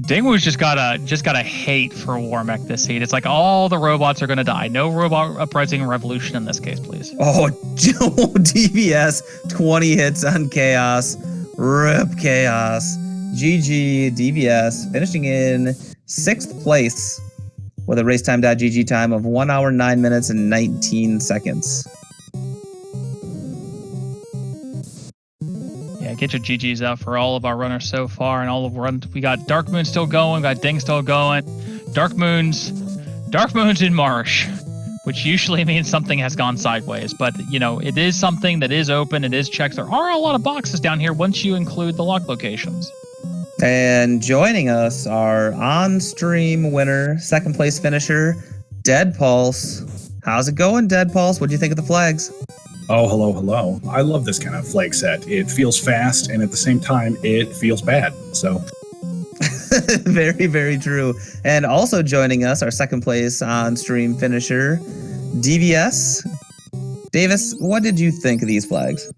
Dangwoo's just got a hate for Warmech this seed. It's like all the robots are going to die. No robot uprising revolution in this case, please. Oh, DVS, 20 hits on Chaos. Rip Chaos. GG, DVS, finishing in 6th place with a racetime.gg time of 1 hour, 9 minutes, and 19 seconds. Yeah, get your GGs out for all of our runners so far, and all of runs. We got Dark Moon still going, we got Ding still going. Dark Moon's in Marsh, which usually means something has gone sideways, but it is something that is open, it is checked. There are a lot of boxes down here once you include the lock locations. And joining us, our on-stream winner, 2nd place finisher, Dead Pulse. How's it going, Dead Pulse? What do you think of the flags? Oh, hello. I love this kind of flag set. It feels fast, and at the same time, it feels bad. So, very, very true. And also joining us, our 2nd place on-stream finisher, DVS. Davis, what did you think of these flags?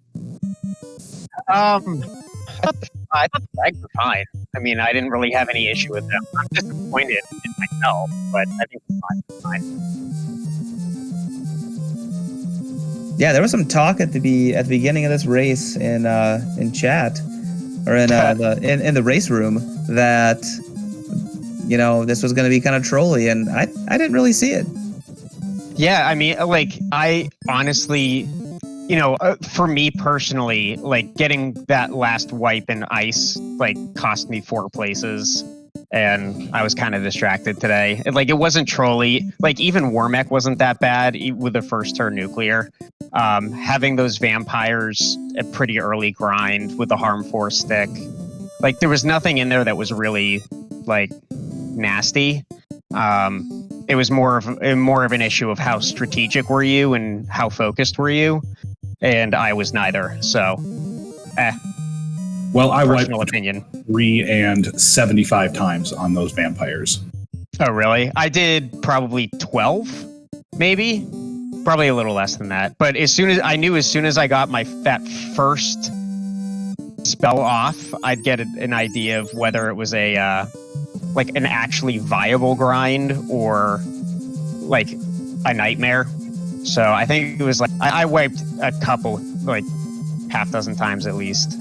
I thought the flags were fine. I mean, I didn't really have any issue with them. I'm disappointed in myself, but I think it's fine. Yeah, there was some talk at the beginning of this race in chat, or in the race room, that this was going to be kind of trolly, and I didn't really see it. Yeah, I mean, I honestly, for me personally, getting that last wipe in ice, cost me 4 places, and I was kind of distracted today. It wasn't trolly. Even Warmech wasn't that bad with the first turn nuclear. Having those vampires a pretty early grind with the Harm 4 stick Like there was nothing in there that was really like nasty. It was more of an issue of how strategic were you and how focused were you, and I was neither. So, Well, I wiped personal opinion. 375 times on those vampires. Oh, really? I did probably 12, maybe. Probably a little less than that. But as soon as I got that first spell off, I'd get an idea of whether it was a like an actually viable grind or like a nightmare. So I think it was like I wiped a couple, like half dozen times at least.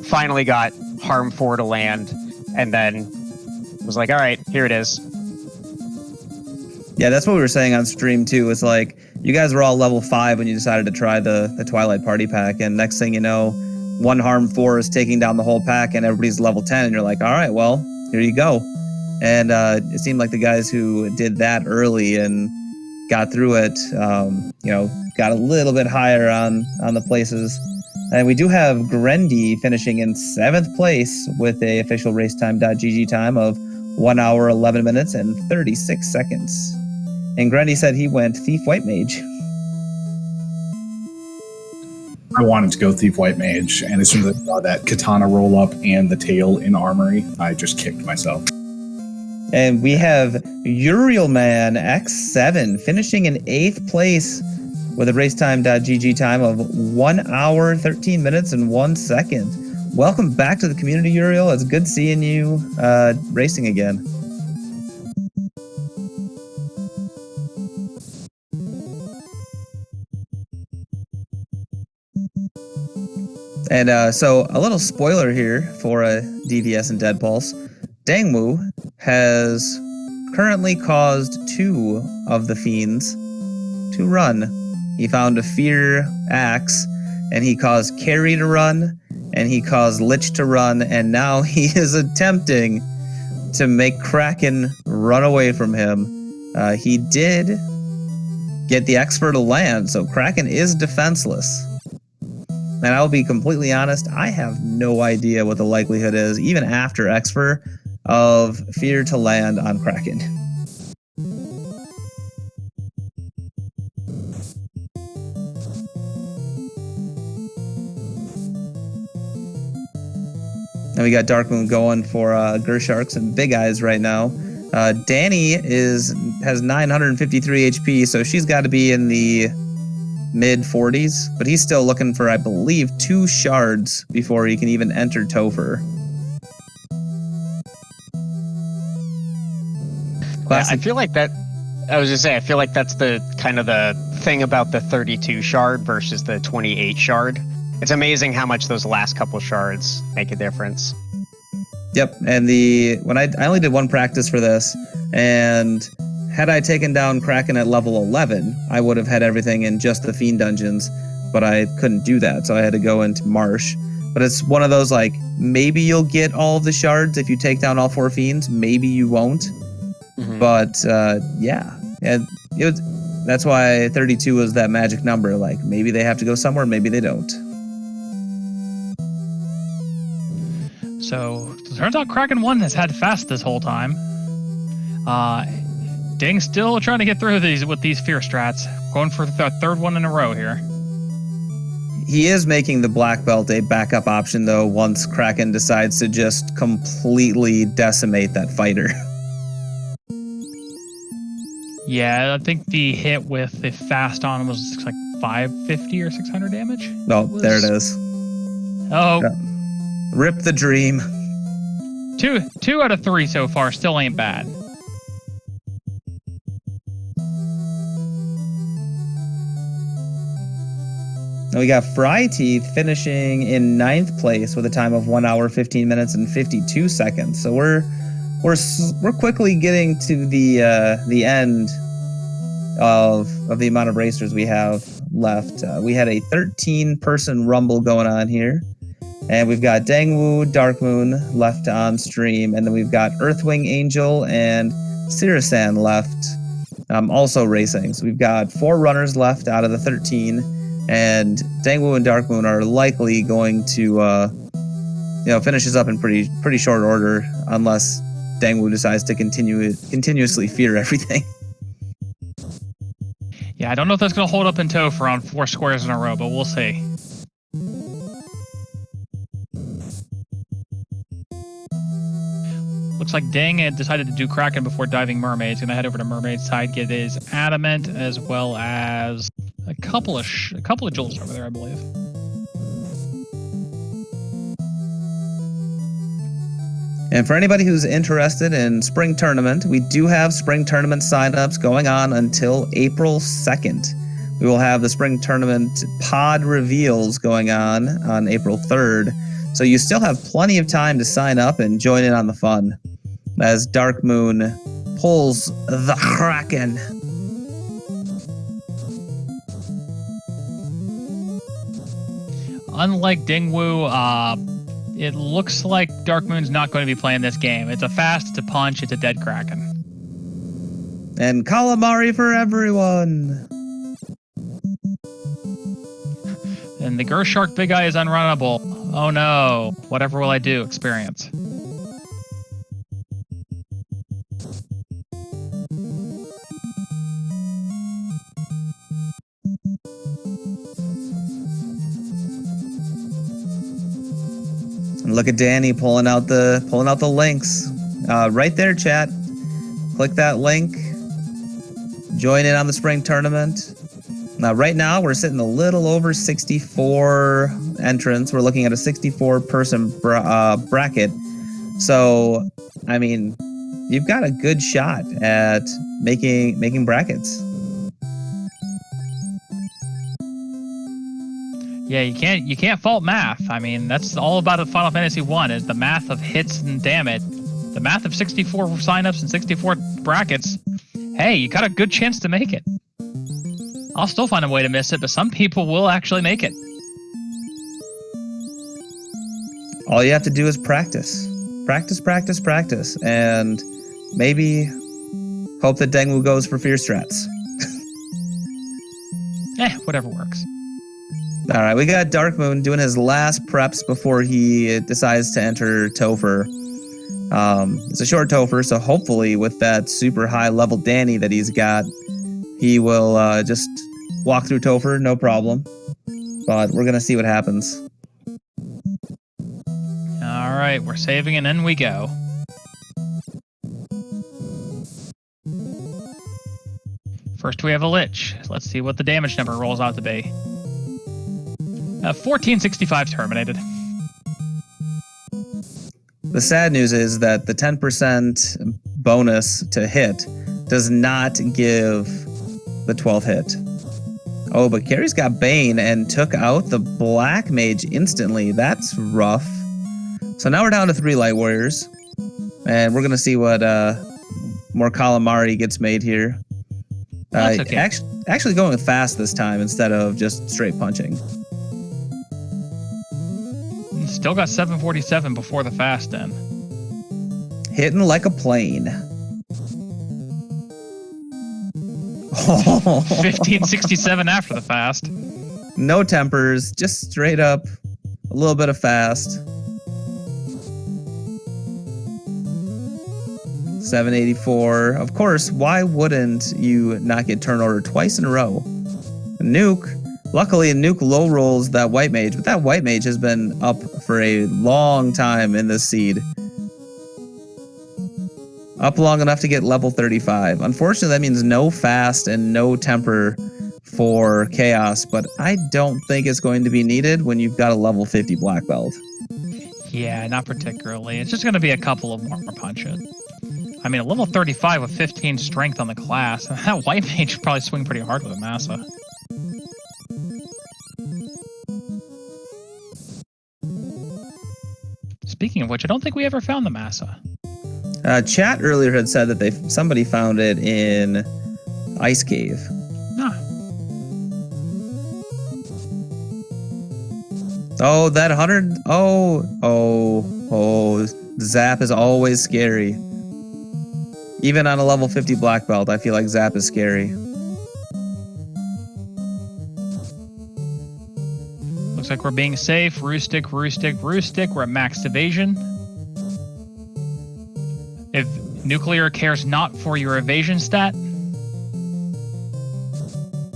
Finally got Harm 4 to land, and then was like, all right, here it is. Yeah, that's what we were saying on stream too. It's like you guys were all level 5 when you decided to try the Twilight Party pack, and next thing you know, one Harm 4 is taking down the whole pack, and everybody's level 10, and you're like, all right, well, here you go. And it seemed like the guys who did that early and got through it, got a little bit higher on the places. And we do have Grendy finishing in 7th place with a official racetime.gg time of 1 hour, 11 minutes, and 36 seconds. And Grendy said he went Thief White Mage. I wanted to go Thief White Mage, and as soon as I saw that katana roll up and the tail in armory, I just kicked myself. And we have Uriel Man X7 finishing in 8th place with a racetime.gg time of 1 hour, 13 minutes, and 1 second. Welcome back to the community, Uriel. It's good seeing you racing again. And so a little spoiler here for DVS and Dead Pulse. Dangmu has currently caused 2 of the fiends to run. He found a Fear Axe, and he caused Carry to run, and he caused Lich to run, and now he is attempting to make Kraken run away from him. He did get the Expert to land, so Kraken is defenseless. And I'll be completely honest, I have no idea what the likelihood is, even after Expert, of Fear to land on Kraken. And we got Darkmoon going for Gersharks and Big Eyes right now. Danny has 953 HP, so she's got to be in the mid-40s, but he's still looking for, I believe, 2 shards before he can even enter Topher. I feel like that. I was just saying, I feel like that's the kind of the thing about the 32 shard versus the 28 shard. It's amazing how much those last couple shards make a difference. Yep, and when I only did 1 practice for this, and had I taken down Kraken at level 11, I would have had everything in just the Fiend dungeons, but I couldn't do that, so I had to go into Marsh. But it's one of those, like, maybe you'll get all of the shards if you take down all 4 Fiends, maybe you won't. Mm-hmm. But, yeah, and that's why 32 was that magic number. Like, maybe they have to go somewhere, maybe they don't. So, it turns out Kraken 1 has had fast this whole time. Ding's still trying to get through with these fear strats. Going for the 3rd one in a row here. He is making the black belt a backup option, though, once Kraken decides to just completely decimate that fighter. Yeah, I think the hit with the fast on was like 550 or 600 damage. Oh, there it is. Oh. Rip the dream. 2 out of 3 so far still ain't bad. And we got Fry Teeth finishing in 9th place with a time of 1 hour, 15 minutes, and 52 seconds. So we're quickly getting to the end of the amount of racers we have left. We had a 13-person rumble going on here. And we've got Dangwu, Darkmoon left on stream, and then we've got Earthwing Angel and Sirisan left also racing. So we've got 4 runners left out of the 13, and Dangwu and Darkmoon are likely going to finishes up in pretty short order, unless Dangwoo decides to continuously fear everything. Yeah, I don't know if that's going to hold up in tow for on 4 squares in a row, but we'll see. Looks like Ding had decided to do Kraken before diving Mermaid. He's going to head over to Mermaid's side, get his Adamant, as well as a couple of jewels over there, I believe. And for anybody who's interested in Spring Tournament, we do have Spring Tournament signups going on until April 2nd. We will have the Spring Tournament pod reveals going on April 3rd. So you still have plenty of time to sign up and join in on the fun as Dark Moon pulls the Kraken. Unlike Dingwoo, it looks like Dark Moon's not going to be playing this game. It's a fast, it's a punch, it's a dead Kraken. And calamari for everyone. And the Gershark Big Eye is unrunnable. Oh no, whatever will I do? Experience. And look at Danny pulling out the links. Right there, chat. Click that link. Join in on the Spring Tournament. Now, right now, we're sitting a little over 64 entrants. We're looking at a 64-person bracket. So, I mean, you've got a good shot at making brackets. Yeah, you can't fault math. I mean, that's all about a Final Fantasy 1 is the math of hits and damage. The math of 64 signups and 64 brackets. Hey, you got a good chance to make it. I'll still find a way to miss it, but some people will actually make it. All you have to do is practice. Practice, practice, practice. And maybe hope that Dengwu goes for fear strats. Whatever works. All right, we got Dark Moon doing his last preps before he decides to enter Topher. It's a short Topher, so hopefully with that super high level Danny that he's got, he will just walk through Topher, no problem. But we're going to see what happens. All right, we're saving and in we go. First we have a Lich. Let's see what the damage number rolls out to be. 1465 terminated. The sad news is that the 10% bonus to hit does not give the 12th hit. Oh, but Carrie's got Bane and took out the Black Mage instantly. That's rough. So now we're down to 3 Light Warriors. And we're going to see what more Calamari gets made here. That's okay. Actually going fast this time instead of just straight punching. Still got 747 before the fast then. Hitting like a plane. 1567 after the fast. No tempers, just straight up a little bit of fast. 784. Of course, why wouldn't you not get turn order twice in a row? Nuke. Luckily, Nuke low rolls that White Mage, but that White Mage has been up for a long time in this seed. Up long enough to get level 35. Unfortunately, that means no fast and no temper for Chaos, but I don't think it's going to be needed when you've got a level 50 black belt. Yeah, not particularly. It's just going to be a couple of more punches. I mean, a level 35 with 15 strength on the class. That White Mage should probably swing pretty hard with a Massa. Speaking of which, I don't think we ever found the Massa. Chat earlier had said that somebody found it in Ice Cave. Ah. Oh, that 100. Oh. Zap is always scary. Even on a level 50 black belt, I feel like Zap is scary. Looks like we're being safe. Roostic. We're at maxed evasion. If nuclear cares not for your evasion stat.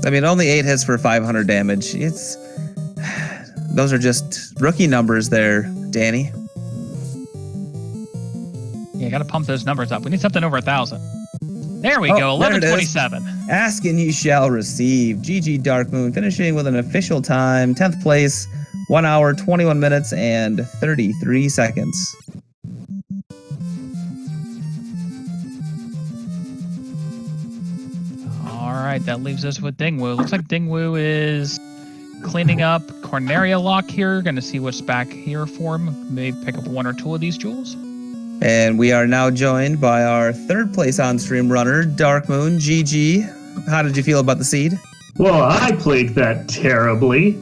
I mean, only 8 hits for 500 damage. Those are just rookie numbers there, Danny. Yeah, gotta pump those numbers up. We need something over 1,000. There we go, 1127. Ask and you shall receive. GG Dark Moon, finishing with an official time, 10th place, 1 hour, 21 minutes, and 33 seconds. All right, that leaves us with Dingwoo. Looks like Dingwoo is cleaning up Corneria Lock here. Gonna see what's back here for him. Maybe pick up 1 or 2 of these jewels. And we are now joined by our 3rd place on-stream runner, Dark Moon. GG, how did you feel about the seed? Well, I played that terribly.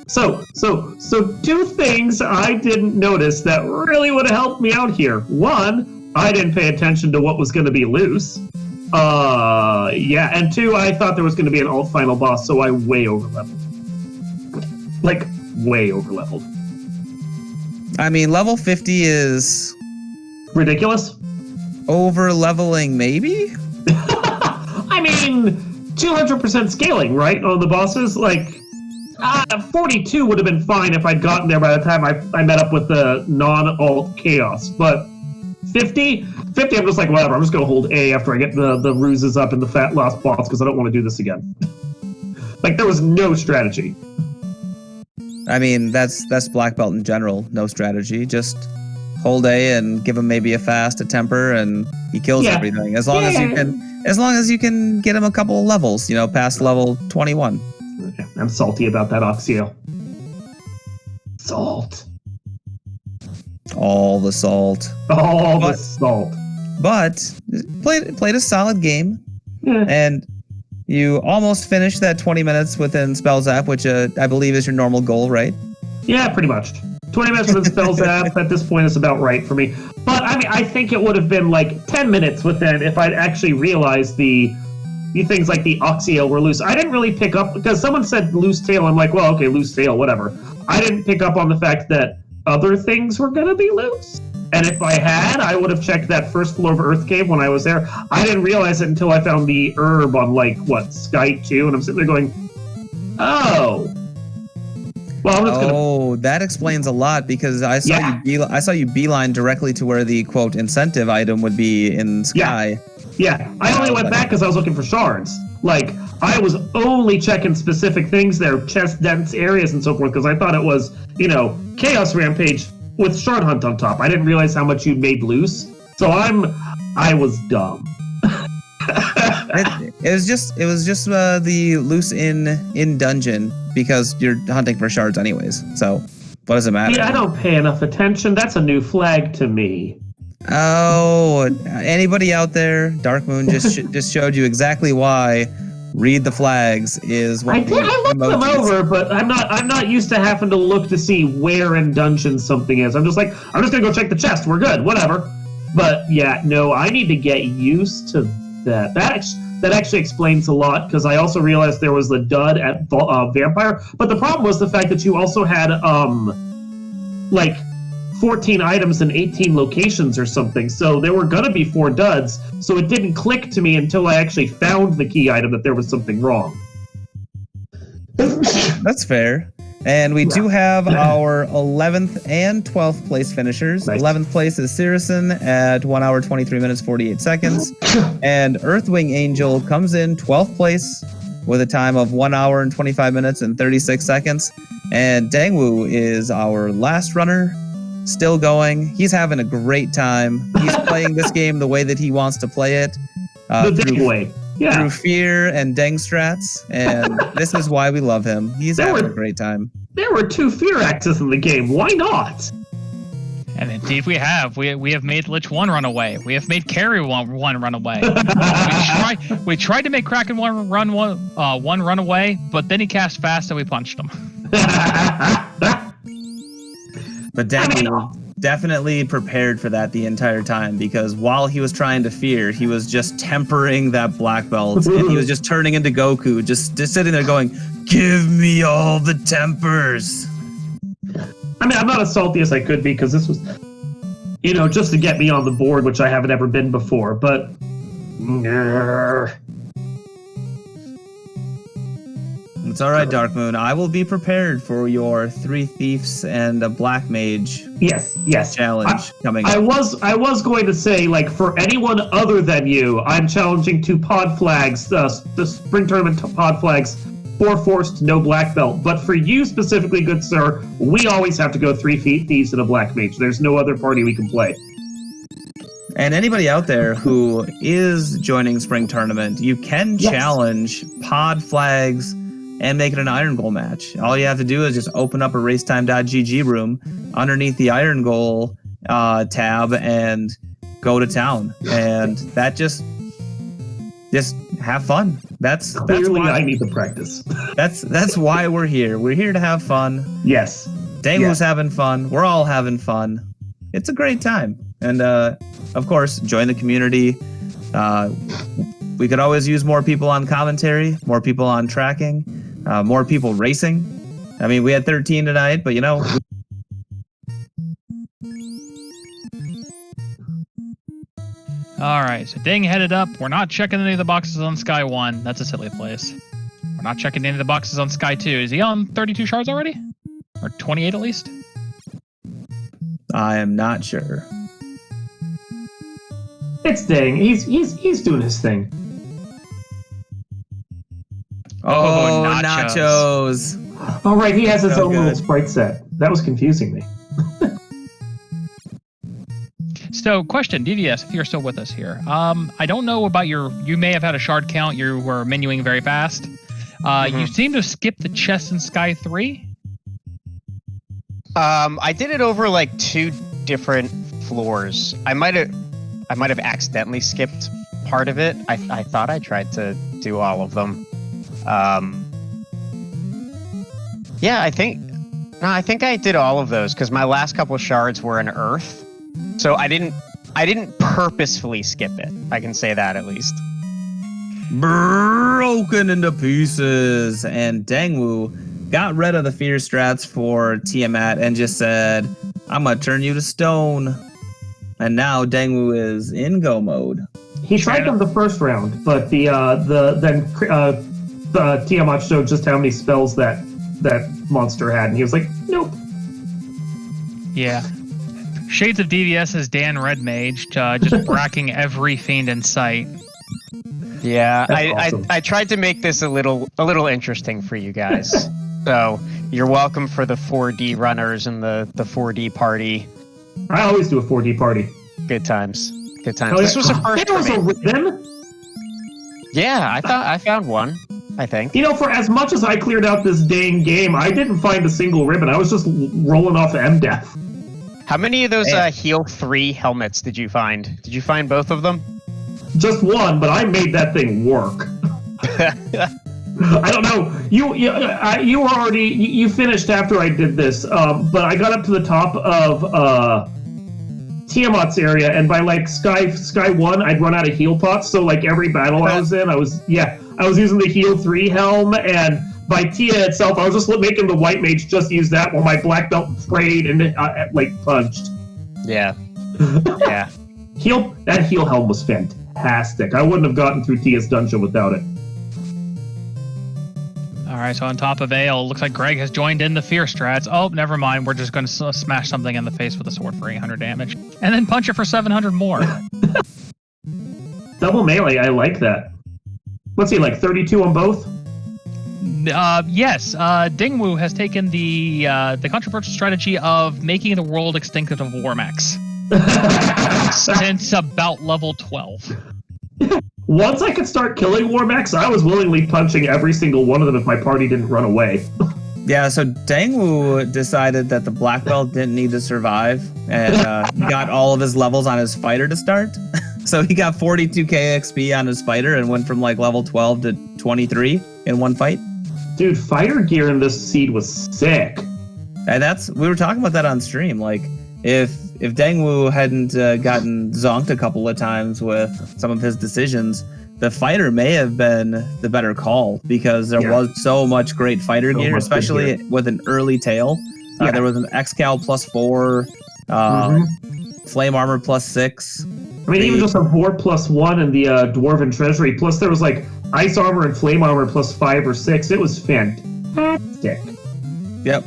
So 2 things I didn't notice that really would have helped me out here. 1, I didn't pay attention to what was going to be loose. Yeah, and 2, I thought there was going to be an alt final boss, so I way over-leveled. Like, way over-leveled. I mean, level 50 is... ridiculous? over-leveling, maybe? I mean, 200% scaling, right, on the bosses? Like, 42 would have been fine if I'd gotten there by the time I met up with the non-alt chaos. But 50, I'm just like, whatever, I'm just going to hold A after I get the ruses up in the fat last boss because I don't want to do this again. Like, there was no strategy. I mean, that's black belt in general. No strategy. Just hold A and give him maybe a fast, a temper, and he kills everything. As long as you can get him a couple of levels, past level 21. I'm salty about that, Oxio. Salt. All the salt. The salt. But played a solid game, Yeah. and you almost finished that 20 minutes within spell zap, which I believe is your normal goal, right? Yeah, pretty much. 20 minutes within spell zap at this point is about right for me. But I mean, I think it would have been like 10 minutes within if I'd actually realized the things like the Oxio were loose. I didn't really pick up because someone said loose tail. I'm like, well, okay, loose tail, whatever. I didn't pick up on the fact that other things were gonna be loose. And if I had, I would have checked that first floor of Earth Cave when I was there. I didn't realize it until I found the herb on, Sky 2, and I'm sitting there going, oh. Well, I'm just gonna... Oh, that explains a lot, because I saw you beeline directly to where the, quote, incentive item would be in Sky. Yeah, I only went back because I was looking for shards. Like, I was only checking specific things there, chest dense areas and so forth, because I thought it was, Chaos Rampage with Shard Hunt on top. I didn't realize how much you made loose, so I was dumb. It was just the loose in dungeon, because you're hunting for shards anyways. So what does it matter? Yeah, I don't pay enough attention. That's a new flag to me. Oh, anybody out there? Dark Moon just showed you exactly why. Read the flags is what I looked them over, but I'm not used to having to look to see where in dungeons something is. I'm just gonna go check the chest. We're good, whatever. But yeah, no, I need to get used to that. That actually explains a lot, because I also realized there was the dud at Vampire. But the problem was the fact that you also had 14 items in 18 locations or something. So there were gonna be 4 duds. So it didn't click to me until I actually found the key item that there was something wrong. That's fair. And we do have our 11th and 12th place finishers. Nice. 11th place is Sirison at 1 hour, 23 minutes, 48 seconds. And Earthwing Angel comes in 12th place with a time of 1 hour and 25 minutes and 36 seconds. And Dangwoo is our last runner, still going. He's having a great time. He's playing this game the way that he wants to play it. The Deng way. Yeah. Through fear and Deng strats, and this is why we love him. He's having a great time. There were 2 fear axes in the game. Why not? And indeed we have. We have made Lich 1 run away. We have made Carry 1 run away. we tried to make Kraken 1 run away, but then he cast fast and we punched him. But definitely prepared for that the entire time, because while he was trying to fear, he was just tempering that black belt, and he was just turning into Goku, just sitting there going, "Give me all the tempers." I mean, I'm not as salty as I could be, because this was, just to get me on the board, which I haven't ever been before, but... It's all right, Dark Moon. I will be prepared for your 3 thieves and a black mage Yes. challenge coming up. I was going to say, like, for anyone other than you, I'm challenging 2 pod flags, the spring tournament pod flags, 4 forced, no black belt. But for you specifically, good sir, we always have to go 3 thieves and a black mage. There's no other party we can play. And anybody out there who is joining Spring Tournament, you can challenge pod flags and make it an Irongol match. All you have to do is just open up a racetime.gg room underneath the Irongol tab and go to town. And that just have fun. That's Clearly, why I need to practice. That's why we're here. We're here to have fun. Yes. Dango's having fun. We're all having fun. It's a great time. And of course, join the community. We could always use more people on commentary, more people on tracking, more people racing. I mean, we had 13 tonight, but All right, so Ding headed up. We're not checking any of the boxes on Sky 1. That's a silly place. We're not checking any of the boxes on Sky 2. Is he on 32 shards already? Or 28 at least? I am not sure. It's Dang. He's doing his thing. Oh, nachos. All right, he has his So own good. little sprite set. That was confusing me. So, question, DDS, if you're still with us here. I don't know about you may have had a shard count. You were menuing very fast. You seem to have skipped the chest in Sky 3. I did it over like 2 different floors. I might have accidentally skipped part of it. I thought I tried to do all of them. Yeah, I think I did all of those because my last couple of shards were in Earth. So I didn't purposefully skip it. I can say that at least. Broken into pieces. And Dangwoo got rid of the fear strats for Tiamat and just said, "I'm gonna turn you to stone." And now Dangwoo is in go mode. He tried them the first round, but the Tiamat showed just how many spells that monster had, and he was like, "Nope." Yeah. Shades of DVS is Dan Red Mage, just bracking every fiend in sight. Yeah, Awesome. I tried to make this a little interesting for you guys. So you're welcome for the 4D runners and the 4D party. I always do a 4D party. Good times. Good times. Oh, This was a first There was for a me. ribbon. Yeah, I found one. I think. For as much as I cleared out this dang game, I didn't find a single ribbon. I was just rolling off MDEF. How many of those Heal 3 helmets did you find? Did you find both of them? Just one, but I made that thing work. I don't know. You were already you finished after I did this, but I got up to the top of Tiamat's area, and by like Sky 1, I'd run out of heal pots. So like every battle I was in, I was using the Heal 3 helm, and by Tia itself, I was just making the white mage just use that while my black belt prayed and punched. Yeah. Yeah. That heal helm was fantastic. I wouldn't have gotten through Tia's dungeon without it. All right, so on top of Ale, looks like Greg has joined in the fear strats. Oh, never mind. We're just going to smash something in the face with a sword for 800 damage. And then punch it for 700 more. Double melee, I like that. What's he, like 32 on both? Yes, Dingwoo has taken the controversial strategy of making the world extinct of Warmax. Since about level 12. Once I could start killing Warmax, I was willingly punching every single one of them if my party didn't run away. Yeah, so Dangwoo decided that the black belt didn't need to survive and got all of his levels on his fighter to start. So he got 42k XP on his fighter and went from like level 12 to 23 in one fight. Dude, fighter gear in this seed was sick. And we were talking about that on stream. Like, if if Dangwoo hadn't gotten zonked a couple of times with some of his decisions, the fighter may have been the better call because there was so much great fighter gear, especially with an early tail. There was an X-Cal +4, Flame Armor +6. I mean, even just a Vor +1 and the Dwarven Treasury, plus there was like Ice Armor and Flame Armor +5 or 6. It was fantastic. Yep.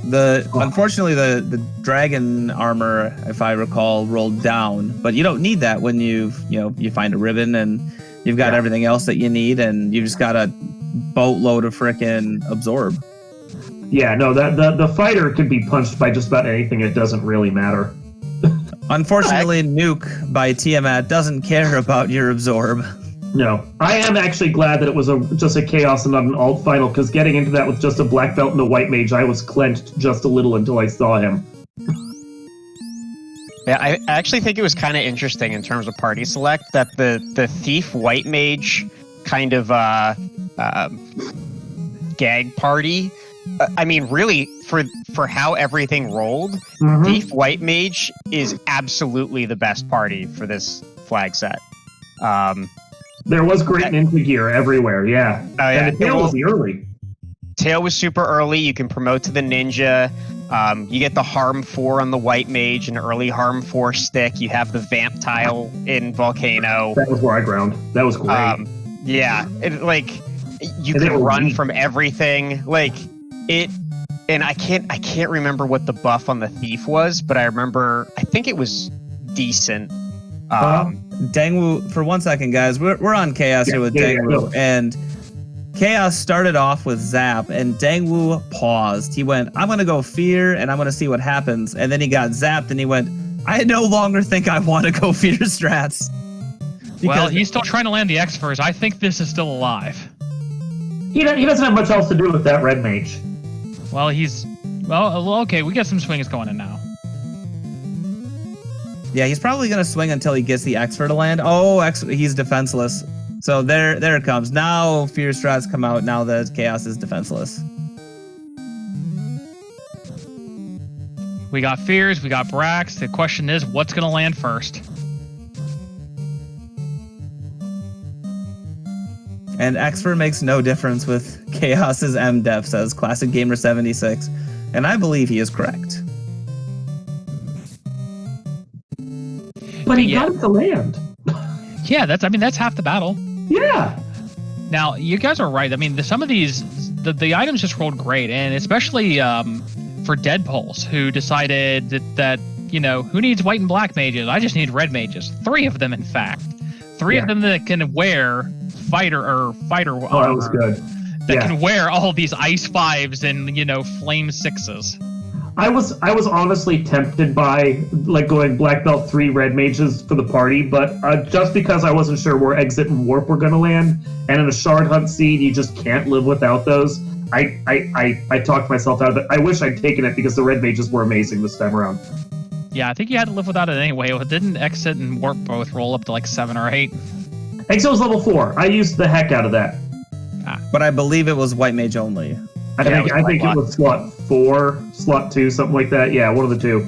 Unfortunately, the Dragon Armor, if I recall, rolled down, but you don't need that when you find a ribbon and you've got everything else that you need, and you just got a boatload of frickin' absorb. Yeah, no, the fighter could be punched by just about anything. It doesn't really matter. Unfortunately, Nuke by Tiamat doesn't care about your absorb. No, I am actually glad that it was just a chaos and not an alt final, because getting into that with just a black belt and a white mage, I was clenched just a little until I saw him. Yeah, I actually think it was kind of interesting in terms of party select that the thief white mage kind of gag party. I mean, really, for how everything rolled, thief white mage is absolutely the best party for this flag set. There was great ninja gear everywhere, yeah. Oh, yeah. And the tail was early. Tail was super early. You can promote to the ninja. You get the Harm 4 on the white mage, an early Harm 4 stick. You have the Vamp tile in Volcano. That was where I ground. That was great. Yeah, you can run from everything. And I can't remember what the buff on the thief was, but I think it was decent. Dangwoo, for 1 second, guys, we're on Chaos here with Dangwoo, and Chaos started off with Zap, and Dangwoo paused. He went, I'm going to go Fear, and I'm going to see what happens. And then he got zapped, and he went, I no longer think I want to go Fear strats. Well, he's still trying to land the X first. I think this is still alive. He doesn't have much else to do with that red mage. Well, okay, we got some swings going in now. Yeah, he's probably going to swing until he gets the X for to land. Oh, he's defenseless. So there it comes. Now Fear strats come out now that Chaos is defenseless. We got Fears, we got Brax. The question is, what's going to land first? And Xfer makes no difference with Chaos's MDef, says Classic Gamer 76. And I believe he is correct. But he got it to land. Yeah, that's half the battle. Yeah. Now, you guys are right. I mean, some of these, the items just rolled great, and especially for Deadpols, who decided that who needs white and black mages? I just need red mages. 3 of them, in fact. 3 of them that can wear fighter Oh, that was good. That can wear all these ice 5s and flame 6s. I was honestly tempted by going black belt 3 red mages for the party, but just because I wasn't sure where exit and warp were going to land, and in a shard hunt scene you just can't live without those. I talked myself out of it. I wish I'd taken it because the red mages were amazing this time around. Yeah, I think you had to live without it anyway. Well, didn't exit and warp both roll up to 7 or 8? Exit was level 4. I used the heck out of that. But I believe it was white mage only. I think it was slot 4, slot 2, something like that. Yeah, one of the 2.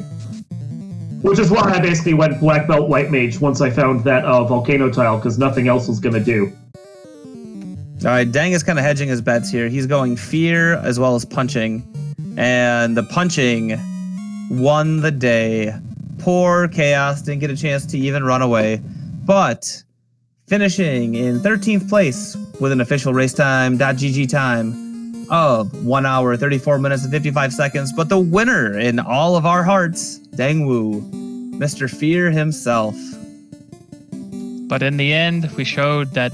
Which is why I basically went black belt white mage once I found that volcano tile, because nothing else was going to do. All right, Dang is kind of hedging his bets here. He's going Fear as well as punching. And the punching won the day. Poor Chaos didn't get a chance to even run away. But finishing in 13th place with an official racetime.gg time of 1 hour, 34 minutes, and 55 seconds. But the winner in all of our hearts, Dangwoo, Mr. Fear himself. But in the end, we showed that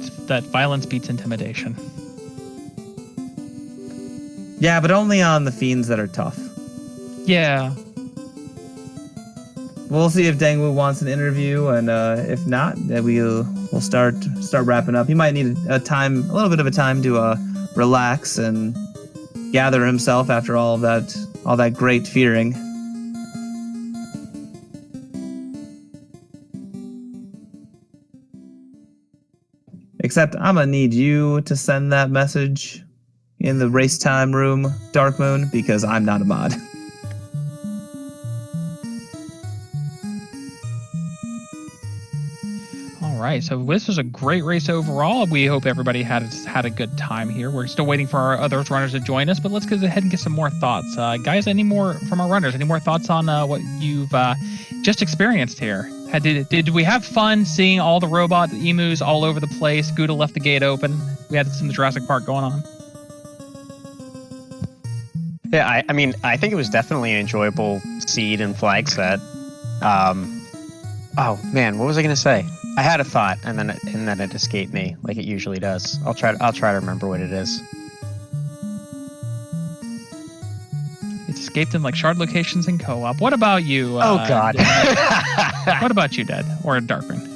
violence beats intimidation. Yeah, but only on the fiends that are tough. Yeah. We'll see if Dangwoo wants an interview, and if not, we'll start wrapping up. He might need a little bit of a time to relax and gather himself after all that great fearing. Except I'm gonna need you to send that message in the race time room, Dark Moon, because I'm not a mod. right, so this was a great race overall. We hope everybody had a good time here. We're still waiting for our other runners to join us, but let's go ahead and get some more thoughts. Guys, any more from our runners? Any more thoughts on what you've just experienced here? Did we have fun seeing all the robot emus all over the place? Gouda left the gate open. We had some Jurassic Park going on. Yeah, I mean, I think it was definitely an enjoyable seed and flag set. Oh man, what was I gonna say? I had a thought, and then it escaped me, like it usually does. I'll try to remember what it is. It's escaped in like shard locations and co-op. What about you? Oh God. What about you, Dead or Darkman?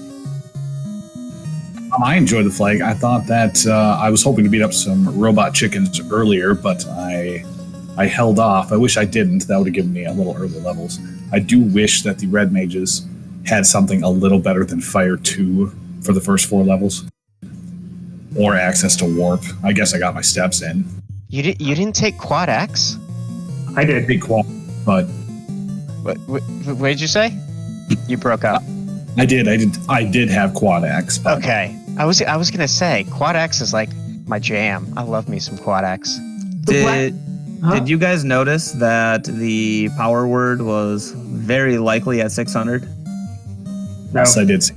I enjoyed the flag. I thought that I was hoping to beat up some robot chickens earlier, but I held off. I wish I didn't. That would have given me a little early levels. I do wish that the red mages had something a little better than Fire 2 for the first 4 levels. Or access to Warp. I guess I got my steps in. You didn't take Quad X? I did. Big quad, but... What did you say? You broke up. I did have Quad X. But Okay. I was gonna say, Quad X is like my jam. I love me some Quad X. Did you guys notice that the power word was very likely at 600? No, yes, I did see.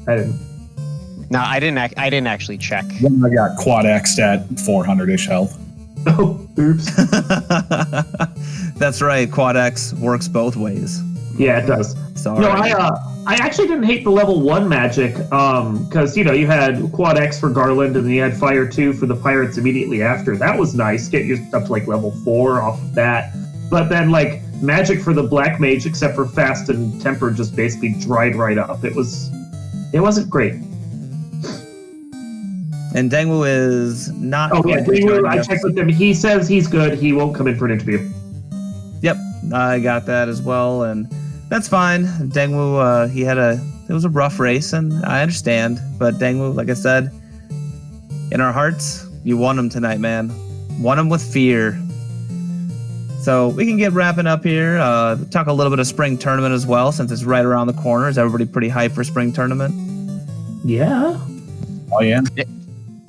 I didn't. No, I didn't actually check. Then I got Quad X'd at 400-ish health. Oh, oops. That's right. Quad X works both ways. Yeah, it does. Sorry. No, I actually didn't hate the level 1 magic, because, you had Quad X for Garland, and then you had Fire 2 for the Pirates immediately after. That was nice. Get you up to, like, level 4 off of that. But then, like, magic for the Black Mage, except for Fast and Temper, just basically dried right up. It wasn't great. And Dengwu is not... Oh, yeah, going to join I us. checked with him. He says he's good. He won't come in for an interview. Yep, I got that as well, and that's fine. Dengwu, it was a rough race, and I understand. But Dengwu, like I said, in our hearts, you won him tonight, man. Won him with fear. So we can get wrapping up here. Talk a little bit of spring tournament as well, since it's right around the corner. Is everybody pretty hyped for spring tournament? Yeah. Oh, yeah?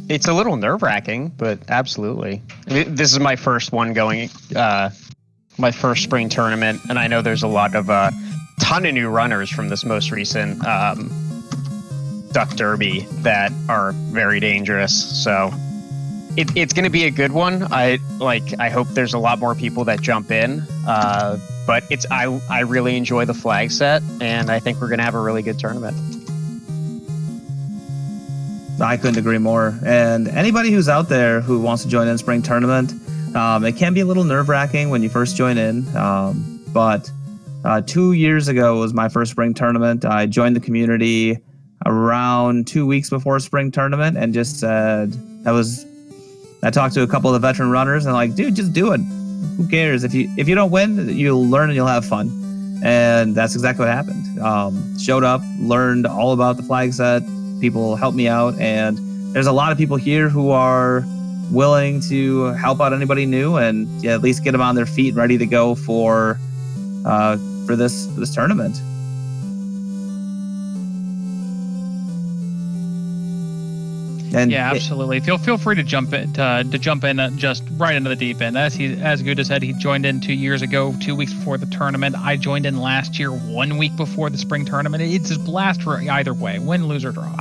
It's a little nerve-wracking, but absolutely. I mean, this is my first one going, my first spring tournament, and I know there's a lot of ton of new runners from this most recent Duck Derby that are very dangerous. So it's going to be a good one. I hope there's a lot more people that jump in. But I really enjoy the flag set, and I think we're going to have a really good tournament. I couldn't agree more. And anybody who's out there who wants to join in spring tournament, it can be a little nerve-wracking when you first join in. But 2 years ago was my first spring tournament. I joined the community around 2 weeks before spring tournament and just said, I talked to a couple of the veteran runners and like, dude, just do it. Who cares? If you don't win, you'll learn and you'll have fun. And that's exactly what happened. Showed up, learned all about the flag set. People helped me out, and there's a lot of people here who are willing to help out anybody new and at least get them on their feet, ready to go for this tournament. And yeah, absolutely. Feel free to jump in just right into the deep end. As Gouda said, he joined in 2 years ago, 2 weeks before the tournament. I joined in last year, 1 week before the spring tournament. It's a blast for either way, win, lose, or draw.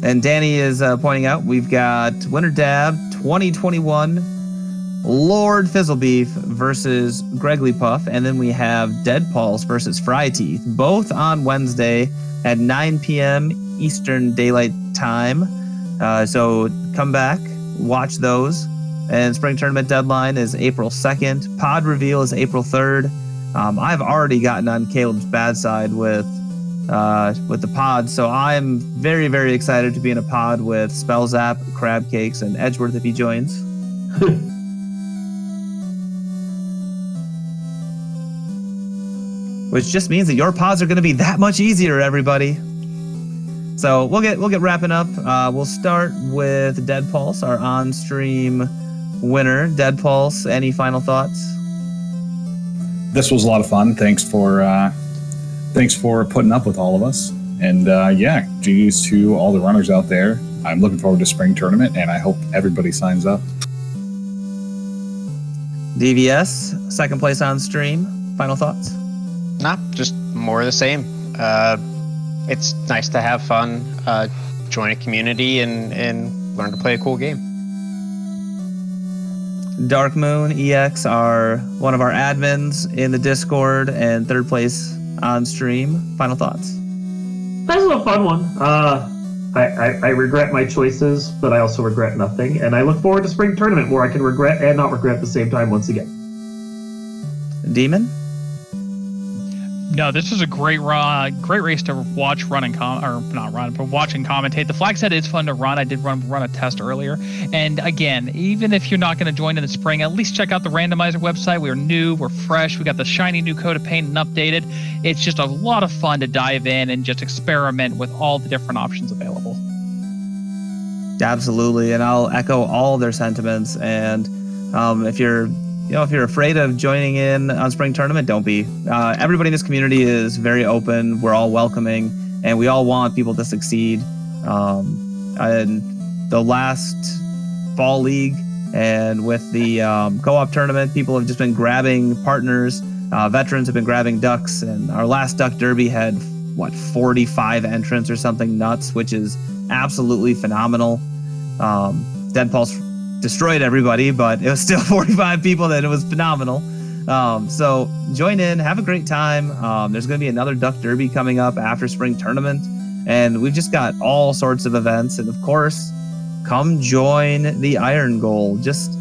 And Danny is pointing out we've got Winter Dab 2021, Lord Fizzlebeef versus Gregly Puff, and then we have Dead Pulse versus Fry Teeth, both on Wednesday at 9 p.m. Eastern Daylight Time. So come back, watch those. And spring tournament deadline is April 2nd. Pod reveal is April 3rd. I've already gotten on Caleb's bad side with the pod, so I'm very, very excited to be in a pod with Spellzap, Crab Cakes, and Edgeworth if he joins. Which just means that your pods are going to be that much easier, everybody. So we'll get wrapping up. We'll start with Dead Pulse, our on-stream winner. Dead Pulse, any final thoughts? This was a lot of fun. Thanks for putting up with all of us. And yeah, GG's to all the runners out there. I'm looking forward to spring tournament, and I hope everybody signs up. DVS, second place on stream. Final thoughts? Nah, just more of the same. It's nice to have fun, join a community, and learn to play a cool game. Dark Moon EX are one of our admins in the Discord and third place on stream. Final thoughts? That was a fun one. I regret my choices, but I also regret nothing. And I look forward to spring tournament where I can regret and not regret at the same time once again. Demon? No, this is a great race to watch, watch and commentate. The flag set is fun to run. I did run a test earlier. And again, even if you're not going to join in the spring, at least check out the Randomizer website. We're new, we're fresh, we got the shiny new coat of paint and updated. It's just a lot of fun to dive in and just experiment with all the different options available. Absolutely, and I'll echo all their sentiments. And if you're afraid of joining in on spring tournament, don't be. Everybody in this community is very open. We're all welcoming, and we all want people to succeed. And the last fall league and with the co-op tournament, people have just been grabbing partners. Veterans have been grabbing ducks, and our last duck derby had 45 entrants or something nuts, which is absolutely phenomenal. Dead Pulse destroyed everybody, but it was still 45 people, that it was phenomenal. So join in, have a great time. There's going to be another duck derby coming up after spring tournament, and we've just got all sorts of events. And of course, come join the Iron Goal. Just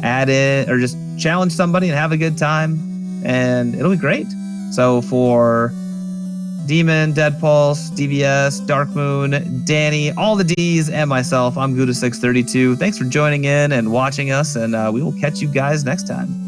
add in or just challenge somebody and have a good time, and it'll be great. So for Demon, Dead Pulse, DVS, Dark Moon, Danny, all the D's, and myself, I'm Gouda632. Thanks for joining in and watching us, and we will catch you guys next time.